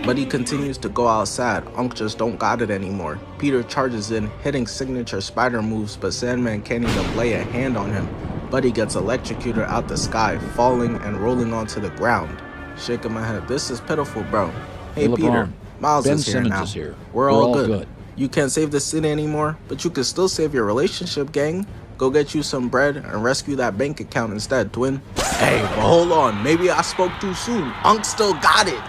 But he continues to go outside. Unc just don't got it anymore. Peter charges in, hitting signature spider moves, but Sandman can't even lay a hand on him. Buddy gets electrocuted out the sky, falling and rolling onto the ground. Shaking my head, this is pitiful, bro. Hey Peter, Miles is here now. We're all good. You can't save the city anymore, but you can still save your relationship, gang. Go get you some bread and rescue that bank account instead, twin. Hey, but hold on, maybe I spoke too soon. Unc still got it.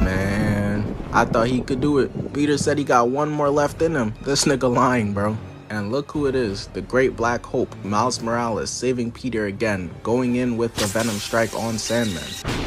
Man, I thought he could do it. Peter said he got one more left in him. This nigga lying, bro. And look who it is, the great Black Hope, Miles Morales, saving Peter again, going in with the Venom strike on Sandman,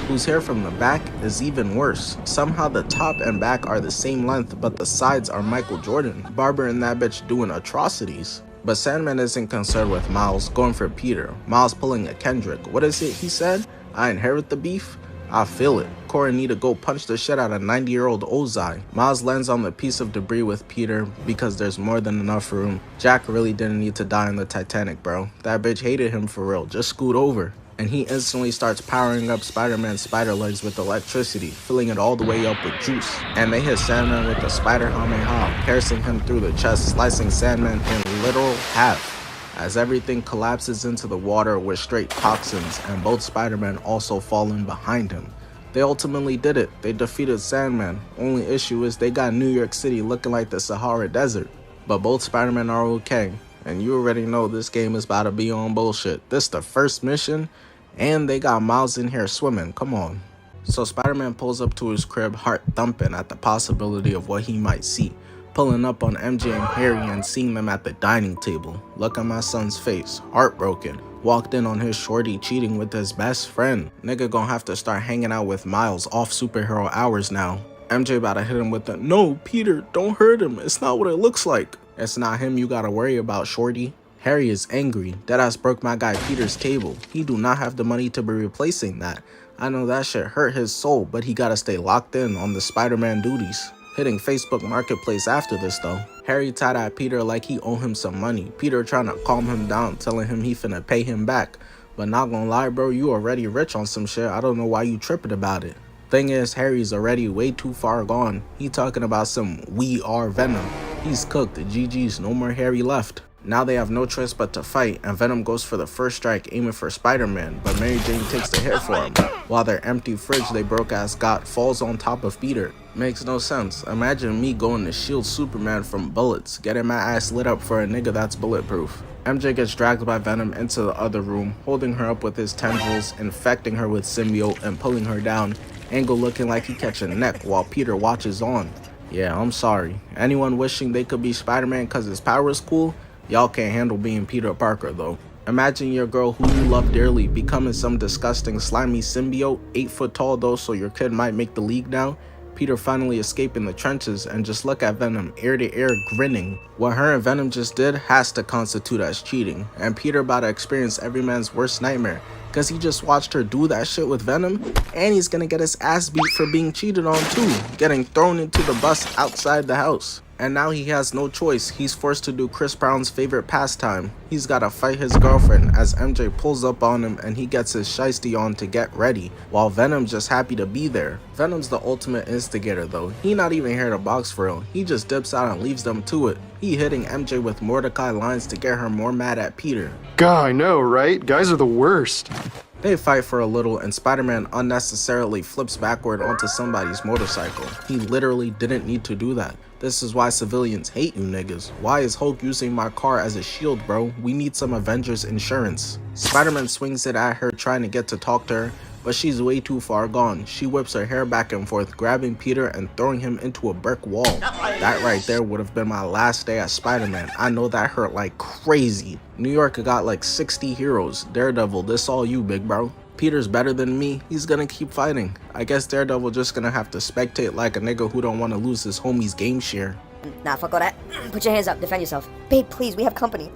whose hair from the back is even worse. Somehow the top and back are the same length, but the sides are Michael Jordan. Barber and that bitch doing atrocities. But Sandman isn't concerned with Miles, going for Peter. Miles pulling a Kendrick. What is it he said? I inherit the beef? I feel it. Corey need to go punch the shit out of 90-year-old Ozai. Miles lands on the piece of debris with Peter because there's more than enough room. Jack really didn't need to die in the Titanic, bro. That bitch hated him for real. Just scoot over. And he instantly starts powering up Spider-Man's spider legs with electricity, filling it all the way up with juice. And they hit Sandman with the Spider Kamehameha, piercing him through the chest, slicing Sandman in literal half, as everything collapses into the water with straight toxins, and both Spider-Men also fall in behind him. They ultimately did it. They defeated Sandman. Only issue is they got New York City looking like the Sahara Desert. But both Spider-Men are okay. And you already know this game is about to be on bullshit. This the first mission, and they got Miles in here swimming. Come on. So Spider-Man pulls up to his crib, heart thumping at the possibility of what he might see. Pulling up on MJ and Harry and seeing them at the dining table. Look at my son's face, heartbroken. Walked in on his shorty cheating with his best friend. Nigga gonna have to start hanging out with Miles off superhero hours now. MJ about to hit him with the, no, Peter, don't hurt him. It's not what it looks like. It's not him you gotta worry about, shorty. Harry is angry. Deadass broke my guy Peter's table. He do not have the money to be replacing that. I know that shit hurt his soul, but he gotta stay locked in on the Spider-Man duties. Hitting Facebook Marketplace after this though. Harry tied at Peter like he owed him some money. Peter trying to calm him down, telling him he finna pay him back. But not gonna lie, bro, you already rich on some shit. I don't know why you tripping about it. Thing is, Harry's already way too far gone. He talking about some we are Venom. He's cooked, GG's, no more Harry left. Now they have no choice but to fight, and Venom goes for the first strike aiming for Spider-Man, but Mary Jane takes the hit for him, while their empty fridge they broke ass got falls on top of Peter. Makes no sense. Imagine me going to shield Superman from bullets, getting my ass lit up for a nigga that's bulletproof. MJ gets dragged by Venom into the other room, holding her up with his tendrils, infecting her with symbiote and pulling her down, Angle looking like he catching a neck while Peter watches on. Yeah, I'm sorry. Anyone wishing they could be Spider-Man cause his power is cool? Y'all can't handle being Peter Parker though. Imagine your girl who you love dearly becoming some disgusting slimy symbiote, 8 foot tall though, so your kid might make the league now. Peter finally escaping the trenches, and just look at Venom ear to ear grinning. What her and Venom just did has to constitute as cheating, and Peter about to experience every man's worst nightmare, cause he just watched her do that shit with Venom, and he's gonna get his ass beat for being cheated on too, getting thrown into the bus outside the house. And now he has no choice. He's forced to do Chris Brown's favorite pastime. He's gotta fight his girlfriend as MJ pulls up on him and he gets his shiesty on to get ready, while Venom's just happy to be there. Venom's the ultimate instigator though. He not even here to box for real. He just dips out and leaves them to it. He hitting MJ with Mordecai lines to get her more mad at Peter. God, I know, right? Guys are the worst. They fight for a little and Spider-Man unnecessarily flips backward onto somebody's motorcycle. He literally didn't need to do that. This is why civilians hate you niggas. Why is Hulk using my car as a shield, bro? We need some Avengers insurance. Spider-Man swings it at her trying to get to talk to her, but she's way too far gone. She whips her hair back and forth, grabbing Peter and throwing him into a brick wall. That right there would have been my last day as Spider-Man. I know that hurt like crazy. New York got like 60 heroes. Daredevil, this all you, big bro. Peter's better than me, he's gonna keep fighting. I guess Daredevil just gonna have to spectate like a nigga who don't want to lose his homie's game share. Nah, fuck all that. Put your hands up. Defend yourself. Babe, please, we have company.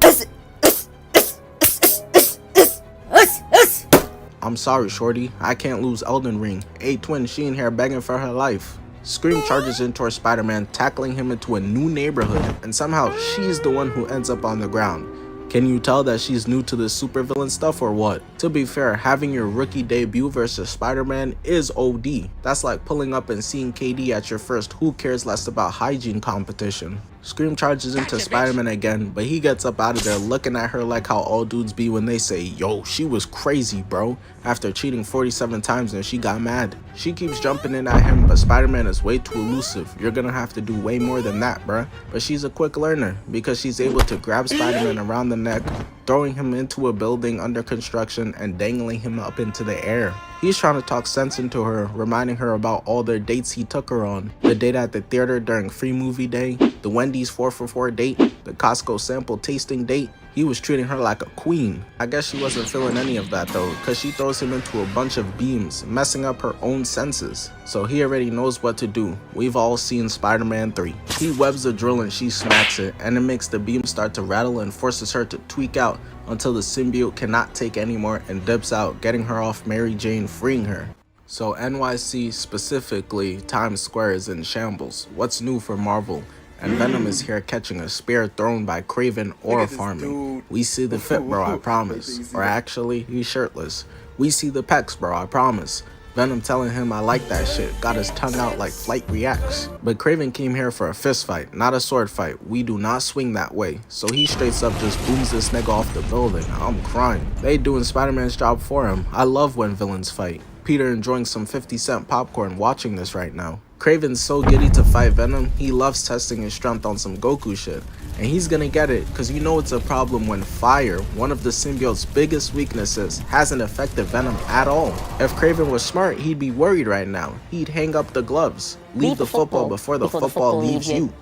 I'm sorry, shorty. I can't lose Elden Ring. A-Twin, she in here begging for her life. Scream charges in towards Spider-Man, tackling him into a new neighborhood, and somehow she's the one who ends up on the ground. Can you tell that she's new to this supervillain stuff or what? To be fair, having your rookie debut versus Spider-Man is OD. That's like pulling up and seeing KD at your first who cares less about hygiene competition. Scream charges into Spider-Man again, but he gets up out of there looking at her like how all dudes be when they say, yo, she was crazy, bro, after cheating 47 times and she got mad. She keeps jumping in at him, but Spider-Man is way too elusive. You're gonna have to do way more than that, bruh. But she's a quick learner because she's able to grab Spider-Man around the neck, throwing him into a building under construction and dangling him up into the air. He's trying to talk sense into her, reminding her about all their dates he took her on. The date at the theater during free movie day, the Wendy's 4-for-4 date, the Costco sample tasting date. He was treating her like a queen. I guess she wasn't feeling any of that though, cause she throws him into a bunch of beams, messing up her own senses. So he already knows what to do. We've all seen Spider-Man 3. He webs the drill and she smacks it, and it makes the beam start to rattle and forces her to tweak out until the symbiote cannot take anymore and dips out, getting her off Mary Jane, freeing her. So NYC, specifically Times Square, is in shambles. What's new for Marvel? And Venom is here catching a spear thrown by Kraven or farming. We see the fit, bro, I promise. Or actually, he's shirtless. We see the pecs, bro, I promise. Venom telling him I like that shit, got his tongue out like Flight reacts. But Kraven came here for a fist fight, not a sword fight. We do not swing that way. So he straight up just booms this nigga off the building. I'm crying. They doing Spider-Man's job for him. I love when villains fight. Peter enjoying some 50-cent popcorn watching this right now. Kraven's so giddy to fight Venom, he loves testing his strength on some Goku shit. And he's gonna get it, cause you know it's a problem when fire, one of the symbiote's biggest weaknesses, hasn't affected Venom at all. If Kraven was smart, he'd be worried right now. He'd hang up the gloves, leave the football before the football leaves you.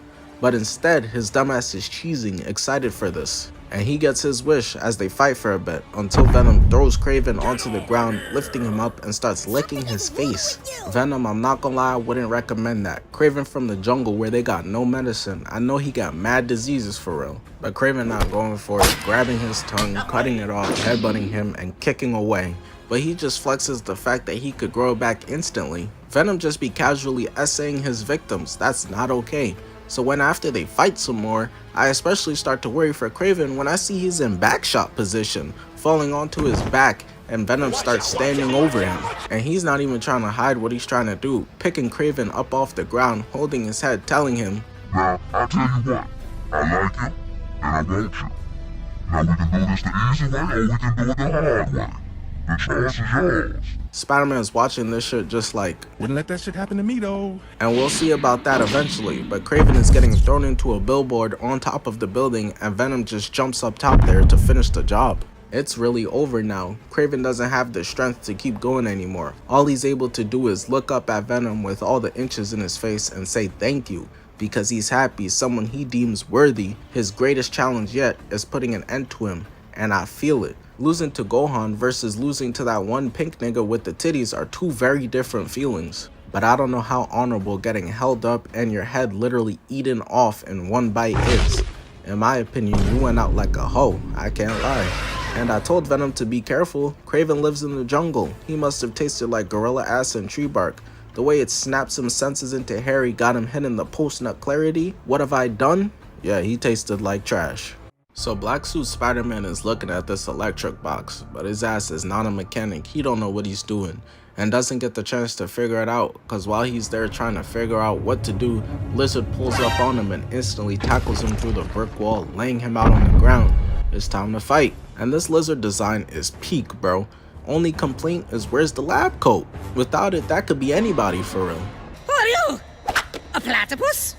But instead, his dumbass is cheesing, excited for this. And he gets his wish as they fight for a bit, until Venom throws Kraven onto the ground, lifting him up and starts licking his face. Venom, I'm not gonna lie, I wouldn't recommend that. Kraven from the jungle where they got no medicine. I know he got mad diseases for real. But Kraven not going for it, grabbing his tongue, cutting it off, headbutting him, and kicking away. But he just flexes the fact that he could grow back instantly. Venom just be casually essaying his victims. That's not okay. So when after they fight some more, I especially start to worry for Kraven when I see he's in backshot position, falling onto his back, and Venom starts standing over him. And he's not even trying to hide what he's trying to do, picking Kraven up off the ground, holding his head, telling him, Now, I'll tell you what, I like you, and I want you. Now we can do this the easy way, or we can do it the hard way. The choice is yours. Spider-Man's watching this shit just like, wouldn't let that shit happen to me though. And we'll see about that eventually, but Kraven is getting thrown into a billboard on top of the building and Venom just jumps up top there to finish the job. It's really over now. Kraven doesn't have the strength to keep going anymore. All he's able to do is look up at Venom with all the inches in his face and say thank you, because he's happy someone he deems worthy. His greatest challenge yet is putting an end to him, and I feel it. Losing to Gohan versus losing to that one pink nigga with the titties are two very different feelings. But I don't know how honorable getting held up and your head literally eaten off in one bite is. In my opinion, you went out like a hoe, I can't lie. And I told Venom to be careful. Kraven lives in the jungle. He must have tasted like gorilla ass and tree bark. The way it snaps some senses into Harry got him hitting the post-nut clarity. What have I done? Yeah, he tasted like trash. So Black Suit Spider-Man is looking at this electric box, but his ass is not a mechanic. He don't know what he's doing and doesn't get the chance to figure it out, because while he's there trying to figure out what to do, Lizard pulls up on him and instantly tackles him through the brick wall, laying him out on the ground. It's time to fight. And this Lizard design is peak, bro. Only complaint is where's the lab coat? Without it, that could be anybody for real. Who are you? A platypus?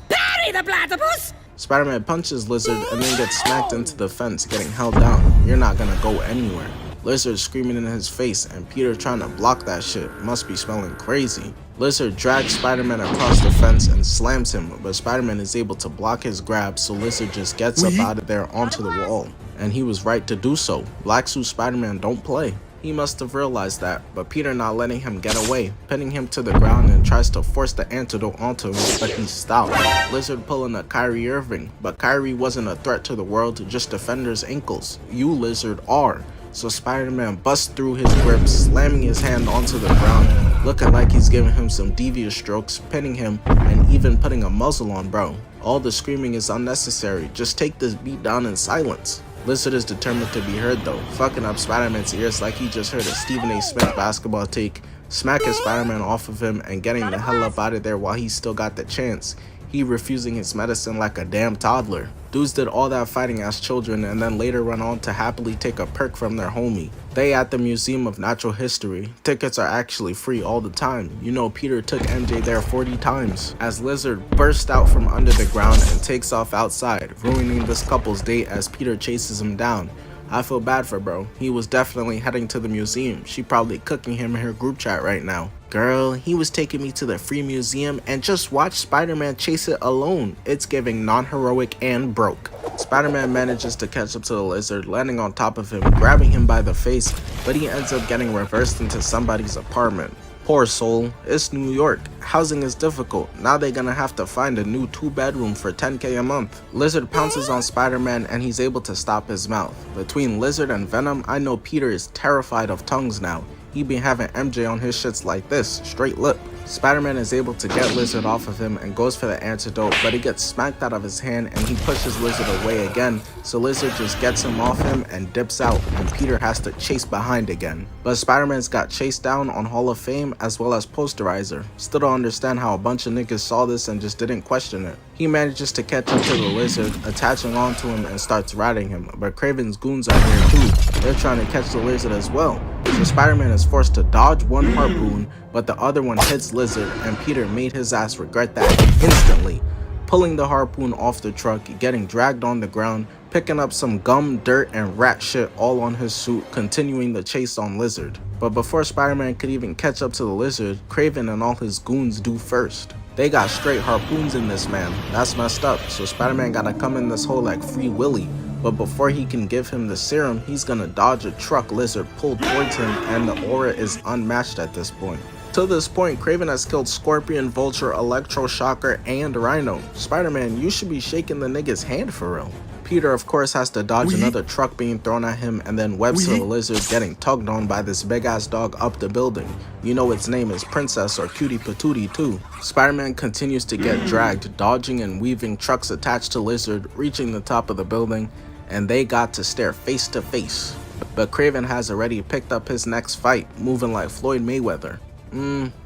Bury the platypus! Spider-Man punches Lizard and then gets smacked into the fence, getting held down. You're not gonna go anywhere. Lizard screaming in his face and Peter trying to block that shit. Must be smelling crazy. Lizard drags Spider-Man across the fence and slams him, but Spider-Man is able to block his grab, so Lizard just gets up out of there onto the wall. And he was right to do so. Black Suit Spider-Man don't play. He must have realized that, but Peter not letting him get away, pinning him to the ground and tries to force the antidote onto him, but he's stopped. Lizard pulling a Kyrie Irving, but Kyrie wasn't a threat to the world, just defenders' ankles. You, Lizard, are. So Spider-Man busts through his grip, slamming his hand onto the ground, looking like he's giving him some devious strokes, pinning him, and even putting a muzzle on bro. All the screaming is unnecessary, just take this beat down in silence. Lizard is determined to be heard though, fucking up Spider-Man's ears like he just heard a Stephen A. Smith basketball take, smacking Spider-Man off of him and getting the hell up out of there while he still got the chance. He refusing his medicine like a damn toddler. Dudes did all that fighting as children and then later run on to happily take a perk from their homie. They at the Museum of Natural History. Tickets are actually free all the time. You know Peter took MJ there 40 times. As Lizard bursts out from under the ground and takes off outside, ruining this couple's date as Peter chases him down. I feel bad for bro. He was definitely heading to the museum. She probably cooking him in her group chat right now. Girl, he was taking me to the free museum and just watch Spider-Man chase it alone. It's giving non-heroic and broke. Spider-Man manages to catch up to the Lizard, landing on top of him, grabbing him by the face, but he ends up getting reversed into somebody's apartment. Poor soul, it's New York. Housing is difficult. Now they're gonna have to find a new 2-bedroom for $10K a month. Lizard pounces on Spider-Man and he's able to stop his mouth. Between Lizard and Venom, I know Peter is terrified of tongues now. He be having MJ on his shits like this, straight lip. Spider-Man is able to get Lizard off of him and goes for the antidote, but he gets smacked out of his hand and he pushes Lizard away again, so Lizard just gets him off him and dips out, and Peter has to chase behind again. But Spider-Man's got chased down on Hall of Fame as well as Posterizer. Still don't understand how a bunch of niggas saw this and just didn't question it. He manages to catch up to the Lizard, attaching onto him and starts riding him, but Kraven's goons are here too. They're trying to catch the Lizard as well. So Spider-Man is forced to dodge one harpoon, but the other one hits Lizard, and Peter made his ass regret that instantly. Pulling the harpoon off the truck, getting dragged on the ground, picking up some gum, dirt, and rat shit all on his suit, continuing the chase on Lizard. But before Spider-Man could even catch up to the Lizard, Kraven and all his goons do first. They got straight harpoons in this man. That's messed up, so Spider-Man gotta come in this hole like Free Willy. But before he can give him the serum, he's gonna dodge a truck Lizard pulled towards him, and the aura is unmatched at this point. To this point, Kraven has killed Scorpion, Vulture, Electro, Shocker, and Rhino. Spider-Man, you should be shaking the nigga's hand for real. Peter of course has to dodge another truck being thrown at him and then webs to the Lizard getting tugged on by this big ass dog up the building. You know its name is Princess or Cutie Patootie too. Spider-Man continues to get dragged, dodging and weaving trucks attached to Lizard, reaching the top of the building, and they got to stare face to face. But Kraven has already picked up his next fight, moving like Floyd Mayweather.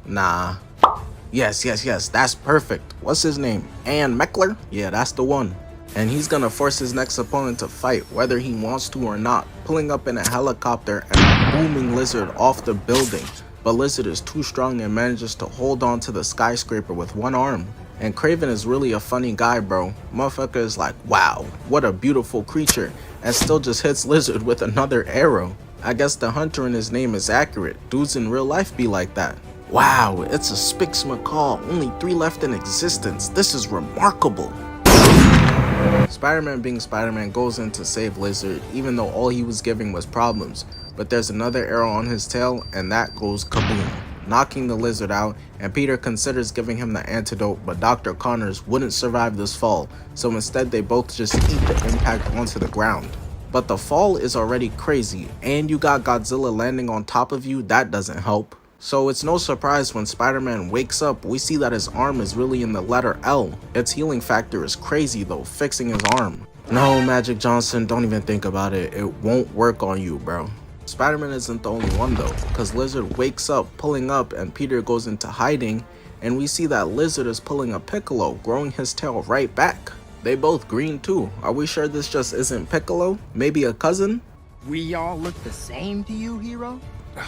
Nah. Yes, that's perfect. What's his name? Ann Meckler? Yeah, that's the one. And he's gonna force his next opponent to fight, whether he wants to or not, pulling up in a helicopter and booming Lizard off the building. But Lizard is too strong and manages to hold on to the skyscraper with one arm. And Kraven is really a funny guy, bro. Motherfucker is like, wow, what a beautiful creature, and still just hits Lizard with another arrow. I guess the hunter in his name is accurate. Dudes in real life be like that. Wow, it's a Spix Macaw, only 3 left in existence. This is remarkable. Spider-Man being Spider-Man goes in to save Lizard, even though all he was giving was problems. But there's another arrow on his tail, and that goes kaboom, knocking the Lizard out, and Peter considers giving him the antidote, but Dr. Connors wouldn't survive this fall, so instead they both just eat the impact onto the ground. But the fall is already crazy, and you got Godzilla landing on top of you, that doesn't help. So it's no surprise when Spider-Man wakes up, we see that his arm is really in the letter L. Its healing factor is crazy though, fixing his arm. No, Magic Johnson, don't even think about it. It won't work on you, bro. Spider-Man isn't the only one though, because Lizard wakes up, pulling up, and Peter goes into hiding, and we see that Lizard is pulling a Piccolo, growing his tail right back. They both green too. Are we sure this just isn't Piccolo? Maybe a cousin? We all look the same to you, hero?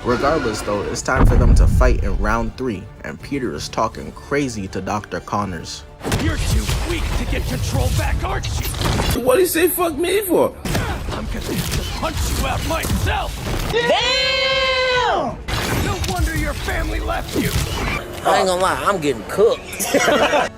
Regardless though, it's time for them to fight in round 3, and Peter is talking crazy to Dr. Connors. You're too weak to get control back, aren't you? What'd he say fuck me for? I'm gonna have to punch you out myself! Damn! No wonder your family left you! I ain't gonna lie, I'm getting cooked.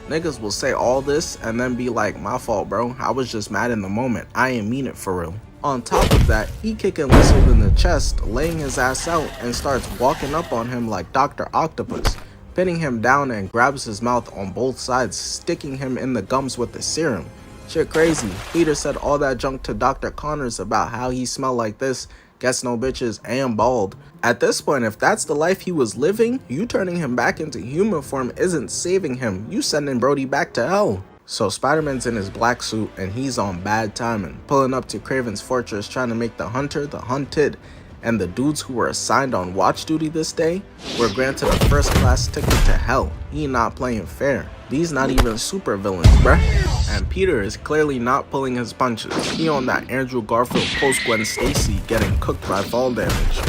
Niggas will say all this and then be like, my fault bro, I was just mad in the moment, I ain't mean it for real. On top of that, he kicking Lizard in the chest, laying his ass out, and starts walking up on him like Dr. Octopus, pinning him down and grabs his mouth on both sides, sticking him in the gums with the serum. Shit crazy. Peter said all that junk to Dr. Connors about how he smelled like this, gets no bitches, and bald. At this point, if that's the life he was living, you turning him back into human form isn't saving him, you sending Brody back to hell. So Spider-Man's in his black suit and he's on bad timing, pulling up to Kraven's fortress trying to make the hunter the hunted, and the dudes who were assigned on watch duty this day were granted a first class ticket to hell. He not playing fair. These not even super villains, bruh. And Peter is clearly not pulling his punches. He on that Andrew Garfield post Gwen Stacy getting cooked by fall damage.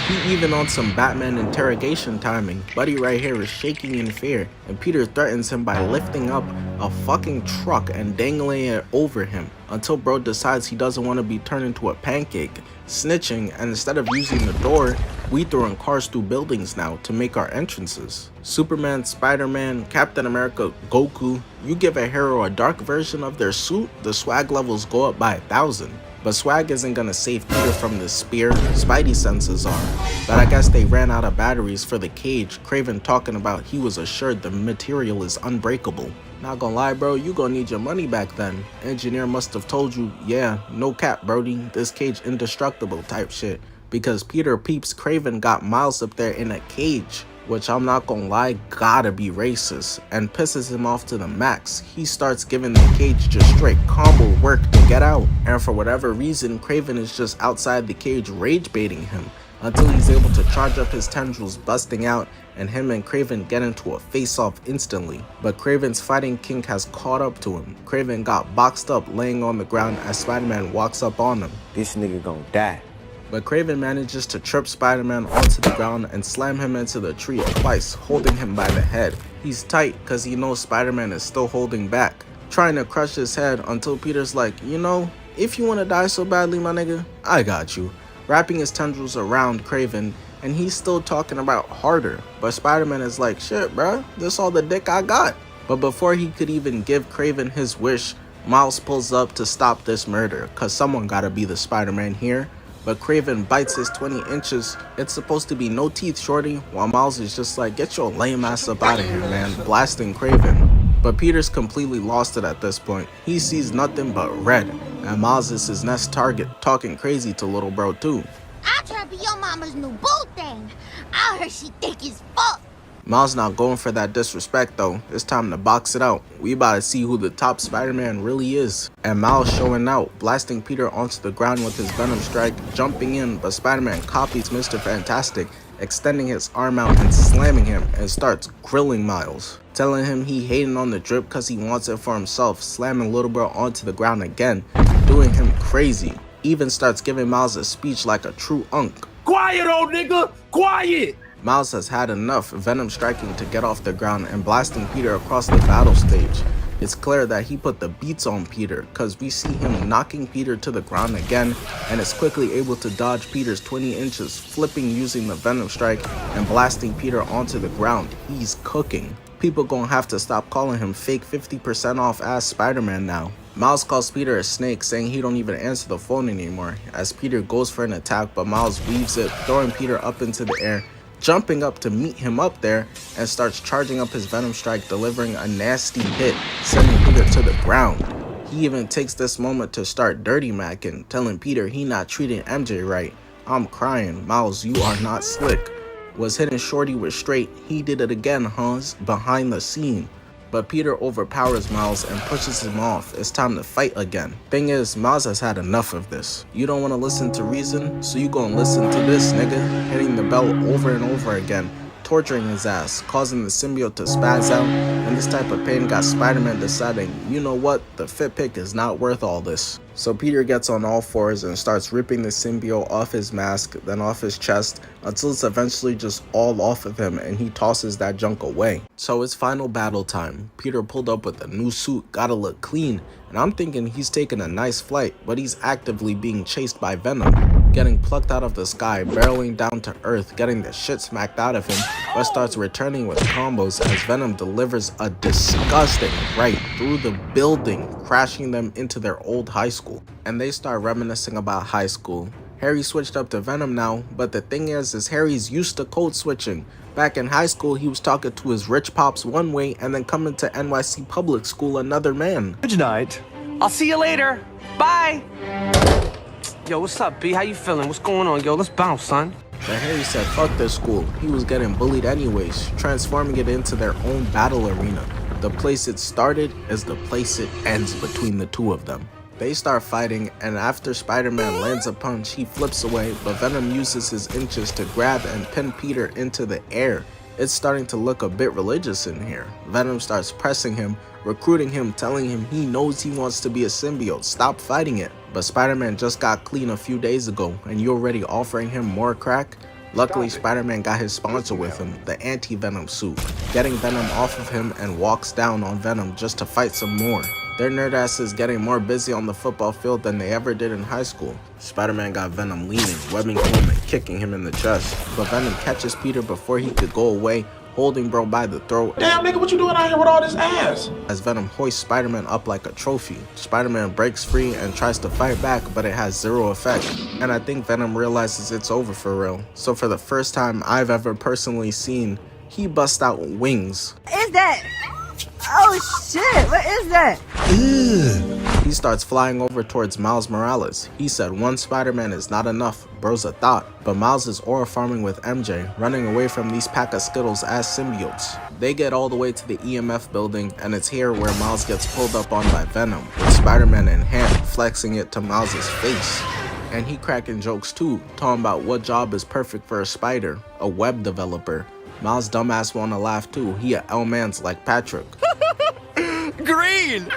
He even on some Batman interrogation timing. Buddy right here is shaking in fear, and Peter threatens him by lifting up a fucking truck and dangling it over him until bro decides he doesn't want to be turned into a pancake, snitching, and instead of using the door, we throwing cars through buildings now to make our entrances. Superman, Spider-Man, Captain America, Goku, you give a hero a dark version of their suit, the swag levels go up by 1,000. But swag isn't gonna save Peter from the spear, Spidey senses are. But I guess they ran out of batteries for the cage, Kraven talking about he was assured the material is unbreakable. Not gonna lie bro, you gonna need your money back then. Engineer must have told you, yeah, no cap Brody, this cage indestructible type shit. Because Peter peeps Kraven got Miles up there in a cage, which I'm not gonna lie, gotta be racist, and pisses him off to the max. He starts giving the cage just straight combo work to get out, and for whatever reason, Kraven is just outside the cage rage baiting him, until he's able to charge up his tendrils busting out, and him and Kraven get into a face-off instantly. But Kraven's fighting kink has caught up to him. Kraven got boxed up laying on the ground as Spider-Man walks up on him. This nigga gonna die. But Kraven manages to trip Spider-Man onto the ground and slam him into the tree twice, holding him by the head. He's tight because he knows Spider-Man is still holding back, trying to crush his head until Peter's like, you know, if you want to die so badly, my nigga, I got you. Wrapping his tendrils around Kraven, and he's still talking about harder. But Spider-Man is like, shit, bruh, this all the dick I got. But before he could even give Kraven his wish, Miles pulls up to stop this murder, cause someone gotta be the Spider-Man here. But Kraven bites his 20 inches. It's supposed to be no teeth, shorty, while Miles is just like, get your lame ass up out of here, man, blasting Kraven. But Peter's completely lost it at this point. He sees nothing but red, and Miles is his next target, talking crazy to little bro too. I try to be your mama's new boo thing. I heard she thick as fuck. Miles not going for that disrespect though. It's time to box it out. We about to see who the top Spider-Man really is. And Miles showing out, blasting Peter onto the ground with his Venom strike, jumping in, but Spider-Man copies Mr. Fantastic, extending his arm out and slamming him, and starts grilling Miles, telling him he hating on the drip cause he wants it for himself, slamming little bro onto the ground again, doing him crazy. Even starts giving Miles a speech like a true unk. Quiet, old nigga! Quiet! Miles has had enough, Venom striking to get off the ground and blasting Peter across the battle stage. It's clear that he put the beats on Peter, cause we see him knocking Peter to the ground again, and is quickly able to dodge Peter's 20 inches, flipping using the Venom strike and blasting Peter onto the ground. He's cooking. People gonna have to stop calling him fake 50% off ass Spider-Man now. Miles calls Peter a snake, saying he don't even answer the phone anymore, as Peter goes for an attack, but Miles weaves it, throwing Peter up into the air, jumping up to meet him up there, and starts charging up his Venom strike, delivering a nasty hit, sending Peter to the ground. He even takes this moment to start dirty macking, telling Peter he not treating MJ right. I'm crying, Miles, you are not slick. Was hitting Shorty with straight, he did it again, Hans, behind the scene. But Peter overpowers Miles and pushes him off. It's time to fight again. Thing is, Miles has had enough of this. You don't want to listen to reason, so you gonna listen to this, nigga. Hitting the bell over and over again, torturing his ass, causing the symbiote to spaz out, and this type of pain got Spider-Man deciding, you know what, the fit pick is not worth all this. So Peter gets on all fours and starts ripping the symbiote off his mask, then off his chest, until it's eventually just all off of him and he tosses that junk away. So it's final battle time. Peter pulled up with a new suit, gotta look clean, and I'm thinking he's taking a nice flight, but he's actively being chased by Venom. getting plucked out of the sky, barreling down to earth, getting the shit smacked out of him, but starts returning with combos as Venom delivers a disgusting right through the building, crashing them into their old high school. And they start reminiscing about high school. Harry switched up to Venom now, but the thing is Harry's used to code switching. Back in high school, he was talking to his rich pops one way and then coming to NYC public school another man. Good night. I'll see you later. Bye. Yo, what's up, B? How you feeling? What's going on, yo? Let's bounce, son. But Harry said fuck this school. He was getting bullied anyways, transforming it into their own battle arena. The place it started is the place it ends between the two of them. They start fighting, and after Spider-Man lands a punch, he flips away, but Venom uses his inches to grab and pin Peter into the air. It's starting to look a bit religious in here. Venom starts pressing him, recruiting him, telling him he knows he wants to be a symbiote, stop fighting it. But Spider-Man just got clean a few days ago, and you're already offering him more crack? Luckily, Spider-Man got his sponsor with him, the anti-Venom suit, getting Venom off of him and walks down on Venom just to fight some more. Their nerd asses getting more busy on the football field than they ever did in high school. Spider-Man got Venom leaning, webbing him and kicking him in the chest. But Venom catches Peter before he could go away, holding bro by the throat. Damn nigga, what you doing out here with all this ass? As Venom hoists Spider-Man up like a trophy. Spider-Man breaks free and tries to fight back, but it has zero effect. And I think Venom realizes it's over for real. So for the first time I've ever personally seen, he busts out wings. What is that? Oh shit, what is that? Ugh. He starts flying over towards Miles Morales. He said one Spider-Man is not enough, bro's a thought. But Miles is aura farming with MJ, running away from these pack of Skittles as symbiotes. They get all the way to the EMF building, and it's here where Miles gets pulled up on by Venom, with Spider-Man in hand, flexing it to Miles' face. And he cracking jokes too, talking about what job is perfect for a spider, a web developer. Miles' dumbass wanna laugh too, he a L-mans like Patrick. Green!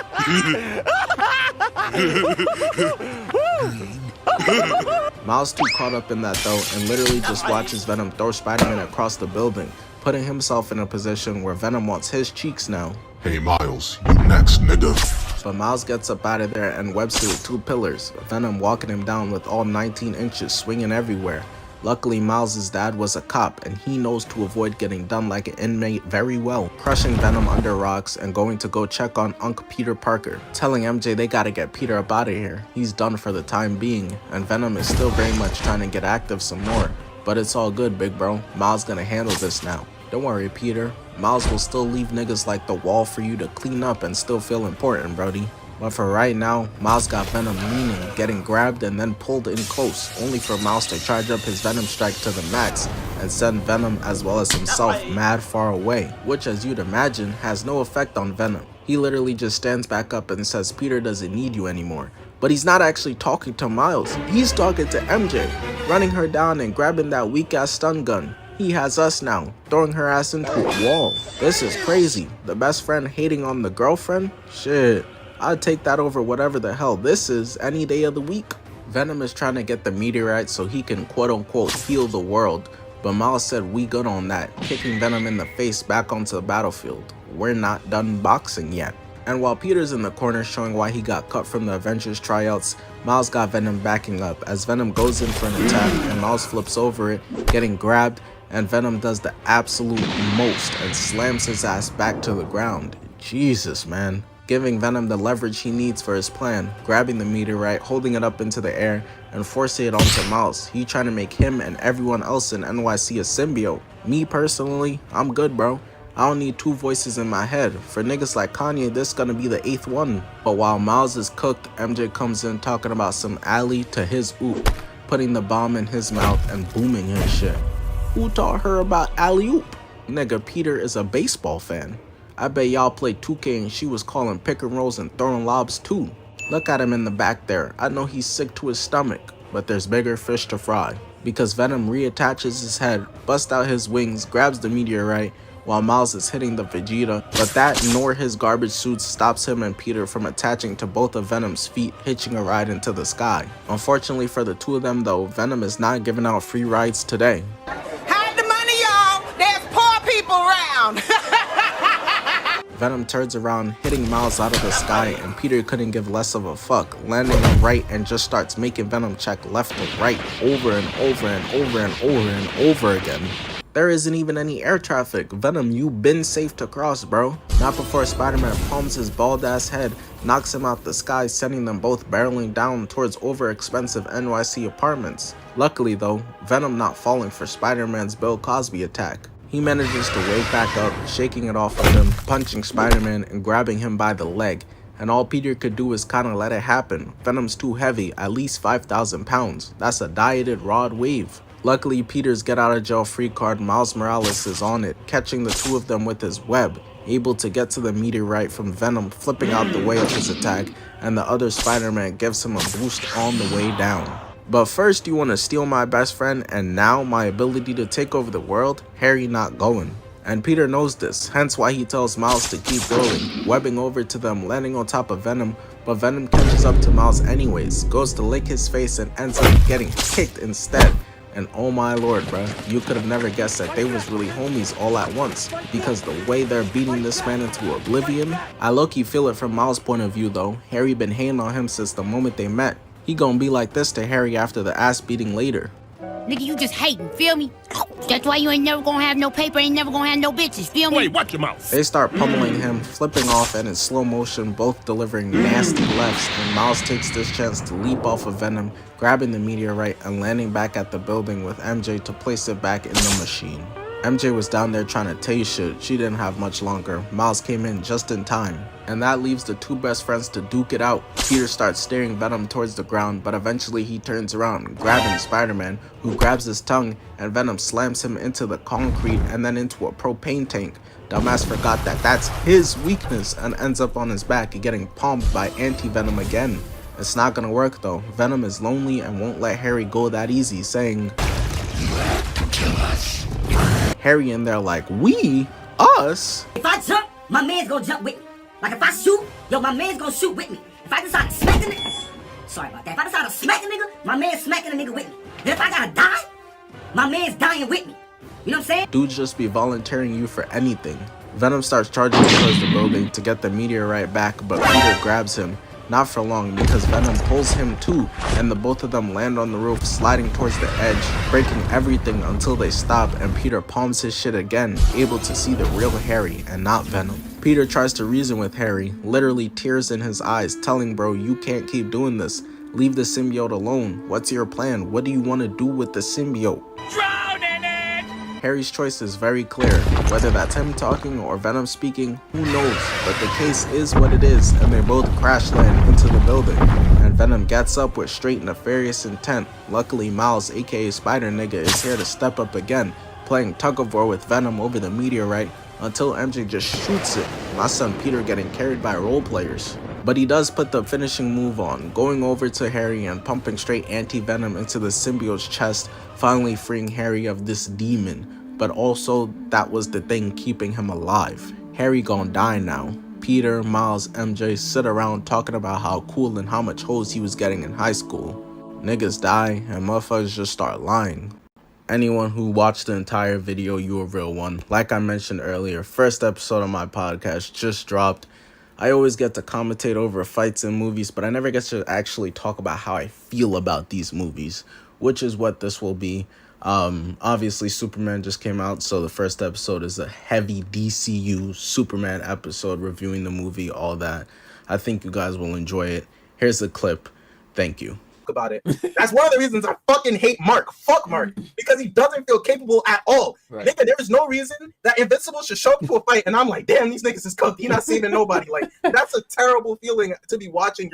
Miles too caught up in that though, and literally just watches Venom throw Spider-Man across the building, putting himself in a position where Venom wants his cheeks now. Hey Miles, you next, nigga. But Miles gets up out of there and webs through 2 pillars, Venom walking him down with all 19 inches swinging everywhere. Luckily, Miles' dad was a cop, and he knows to avoid getting done like an inmate very well, crushing Venom under rocks and going to go check on Unc Peter Parker, telling MJ they gotta get Peter up out of here. He's done for the time being, and Venom is still very much trying to get active some more. But it's all good, big bro. Miles gonna handle this now. Don't worry, Peter. Miles will still leave niggas like the wall for you to clean up and still feel important, brody. But for right now, Miles got Venom leaning, getting grabbed and then pulled in close, only for Miles to charge up his Venom strike to the max and send Venom as well as himself mad far away, which as you'd imagine has no effect on Venom. He literally just stands back up and says Peter doesn't need you anymore. But he's not actually talking to Miles, he's talking to MJ, running her down and grabbing that weak ass stun gun. He has us now, throwing her ass into a wall. This is crazy. The best friend hating on the girlfriend? Shit. I'd take that over whatever the hell this is any day of the week. Venom is trying to get the meteorite so he can quote-unquote heal the world, but Miles said we good on that, kicking Venom in the face back onto the battlefield. We're not done boxing yet. And while Peter's in the corner showing why he got cut from the Avengers tryouts, Miles got Venom backing up as Venom goes in for an attack and Miles flips over it, getting grabbed, and Venom does the absolute most and slams his ass back to the ground. Jesus, man. Giving Venom the leverage he needs for his plan, grabbing the meteorite, holding it up into the air, and forcing it onto Miles. He trying to make him and everyone else in NYC a symbiote. Me personally, I'm good, bro. I don't need 2 voices in my head. For niggas like Kanye, this gonna be the 8th one. But while Miles is cooked, MJ comes in talking about some alley to his oop, putting the bomb in his mouth and booming his shit. Who taught her about alley-oop? Nigga, Peter is a baseball fan. I bet y'all played 2K and she was calling pick and rolls and throwing lobs too. Look at him in the back there. I know he's sick to his stomach, but there's bigger fish to fry. Because Venom reattaches his head, busts out his wings, grabs the meteorite, while Miles is hitting the Vegeta, but that nor his garbage suits stops him and Peter from attaching to both of Venom's feet, hitching a ride into the sky. Unfortunately for the 2 of them though, Venom is not giving out free rides today. Hide the money, y'all! There's poor people around! Venom turns around, hitting Miles out of the sky, and Peter couldn't give less of a fuck, landing him right and just starts making Venom check left to right over and over and over and over and over again. There isn't even any air traffic. Venom, you been safe to cross, bro. Not before Spider-Man palms his bald ass head, knocks him out the sky, sending them both barreling down towards over-expensive NYC apartments. Luckily though, Venom not falling for Spider-Man's Bill Cosby attack. He manages to wake back up, shaking it off of him, punching Spider-Man and grabbing him by the leg. And all Peter could do is kinda let it happen. Venom's too heavy, at least 5,000 pounds. That's a dieted rod wave. Luckily, Peter's get out of jail free card, Miles Morales is on it, catching the two of them with his web, able to get to the meteorite from Venom flipping out the way of his attack, and the other Spider-Man gives him a boost on the way down. But first, you want to steal my best friend and now my ability to take over the world? Harry not going. And Peter knows this, hence why he tells Miles to keep going, webbing over to them, landing on top of Venom, but Venom catches up to Miles anyways, goes to lick his face and ends up getting kicked instead. And oh my lord, bruh, you could have never guessed that they was really homies all at once, because the way they're beating this man into oblivion. I low-key feel it from Miles' point of view though. Harry been hating on him since the moment they met. He gonna be like this to Harry after the ass beating later. Nigga, you just hating, feel me? That's why you ain't never gonna have no paper, ain't never gonna have no bitches, feel me? Wait, watch your mouth. They start pummeling him, flipping off and in slow motion, both delivering nasty lefts, and Miles takes this chance to leap off of Venom, grabbing the meteorite and landing back at the building with MJ to place it back in the machine. MJ was down there trying to tase shit. She didn't have much longer. Miles came in just in time. And that leaves the two best friends to duke it out. Peter starts steering Venom towards the ground, but eventually he turns around, grabbing Spider-Man, who grabs his tongue, and Venom slams him into the concrete and then into a propane tank. Dumbass forgot that that's his weakness and ends up on his back getting palmed by Anti-Venom again. It's not gonna work though. Venom is lonely and won't let Harry go that easy, saying, "You have to kill us." Harry in there like, "We? Us?" If I jump, my man's gonna jump with me. Like if I shoot, yo, my man's gonna shoot with me. If I decide to smack a nigga, sorry about that. If I decide to smack a nigga, my man's smacking a nigga with me. And if I gotta die, my man's dying with me. You know what I'm saying? Dudes just be volunteering you for anything. Venom starts charging towards the building to get the meteorite back, but Peter grabs him. Not for long, because Venom pulls him too, and the both of them land on the roof, sliding towards the edge, breaking everything until they stop, and Peter palms his shit again, able to see the real Harry and not Venom. Peter tries to reason with Harry, literally tears in his eyes, telling bro, you can't keep doing this. Leave the symbiote alone. What's your plan? What do you want to do with the symbiote? Drown in it! Harry's choice is very clear. Whether that's him talking or Venom speaking, who knows? But the case is what it is, and they both crash land into the building. And Venom gets up with straight nefarious intent. Luckily, Miles, aka Spider Nigga, is here to step up again, playing tug-of-war with Venom over the meteorite until MJ just shoots it. My son Peter getting carried by role players. But he does put the finishing move on, going over to Harry and pumping straight anti-venom into the symbiote's chest, finally freeing Harry of this demon. But also, that was the thing keeping him alive. Harry gon' die now. Peter, Miles, MJ sit around talking about how cool and how much hoes he was getting in high school. Niggas die and motherfuckers just start lying. Anyone who watched the entire video, you a real one. Like I mentioned earlier, first episode of my podcast just dropped. I always get to commentate over fights in movies, but I never get to actually talk about how I feel about these movies, which is what this will be. Obviously Superman just came out, so the first episode is a heavy DCU Superman episode reviewing the movie, all that. I think you guys will enjoy it. Here's a clip. Thank you. About it. That's one of the reasons I fucking hate Mark. Fuck Mark. Because he doesn't feel capable at all. Right. Nigga, there is no reason that Invincible should show up to a fight and I'm like, damn, these niggas is cooked. He not saving nobody. Like, that's a terrible feeling to be watching.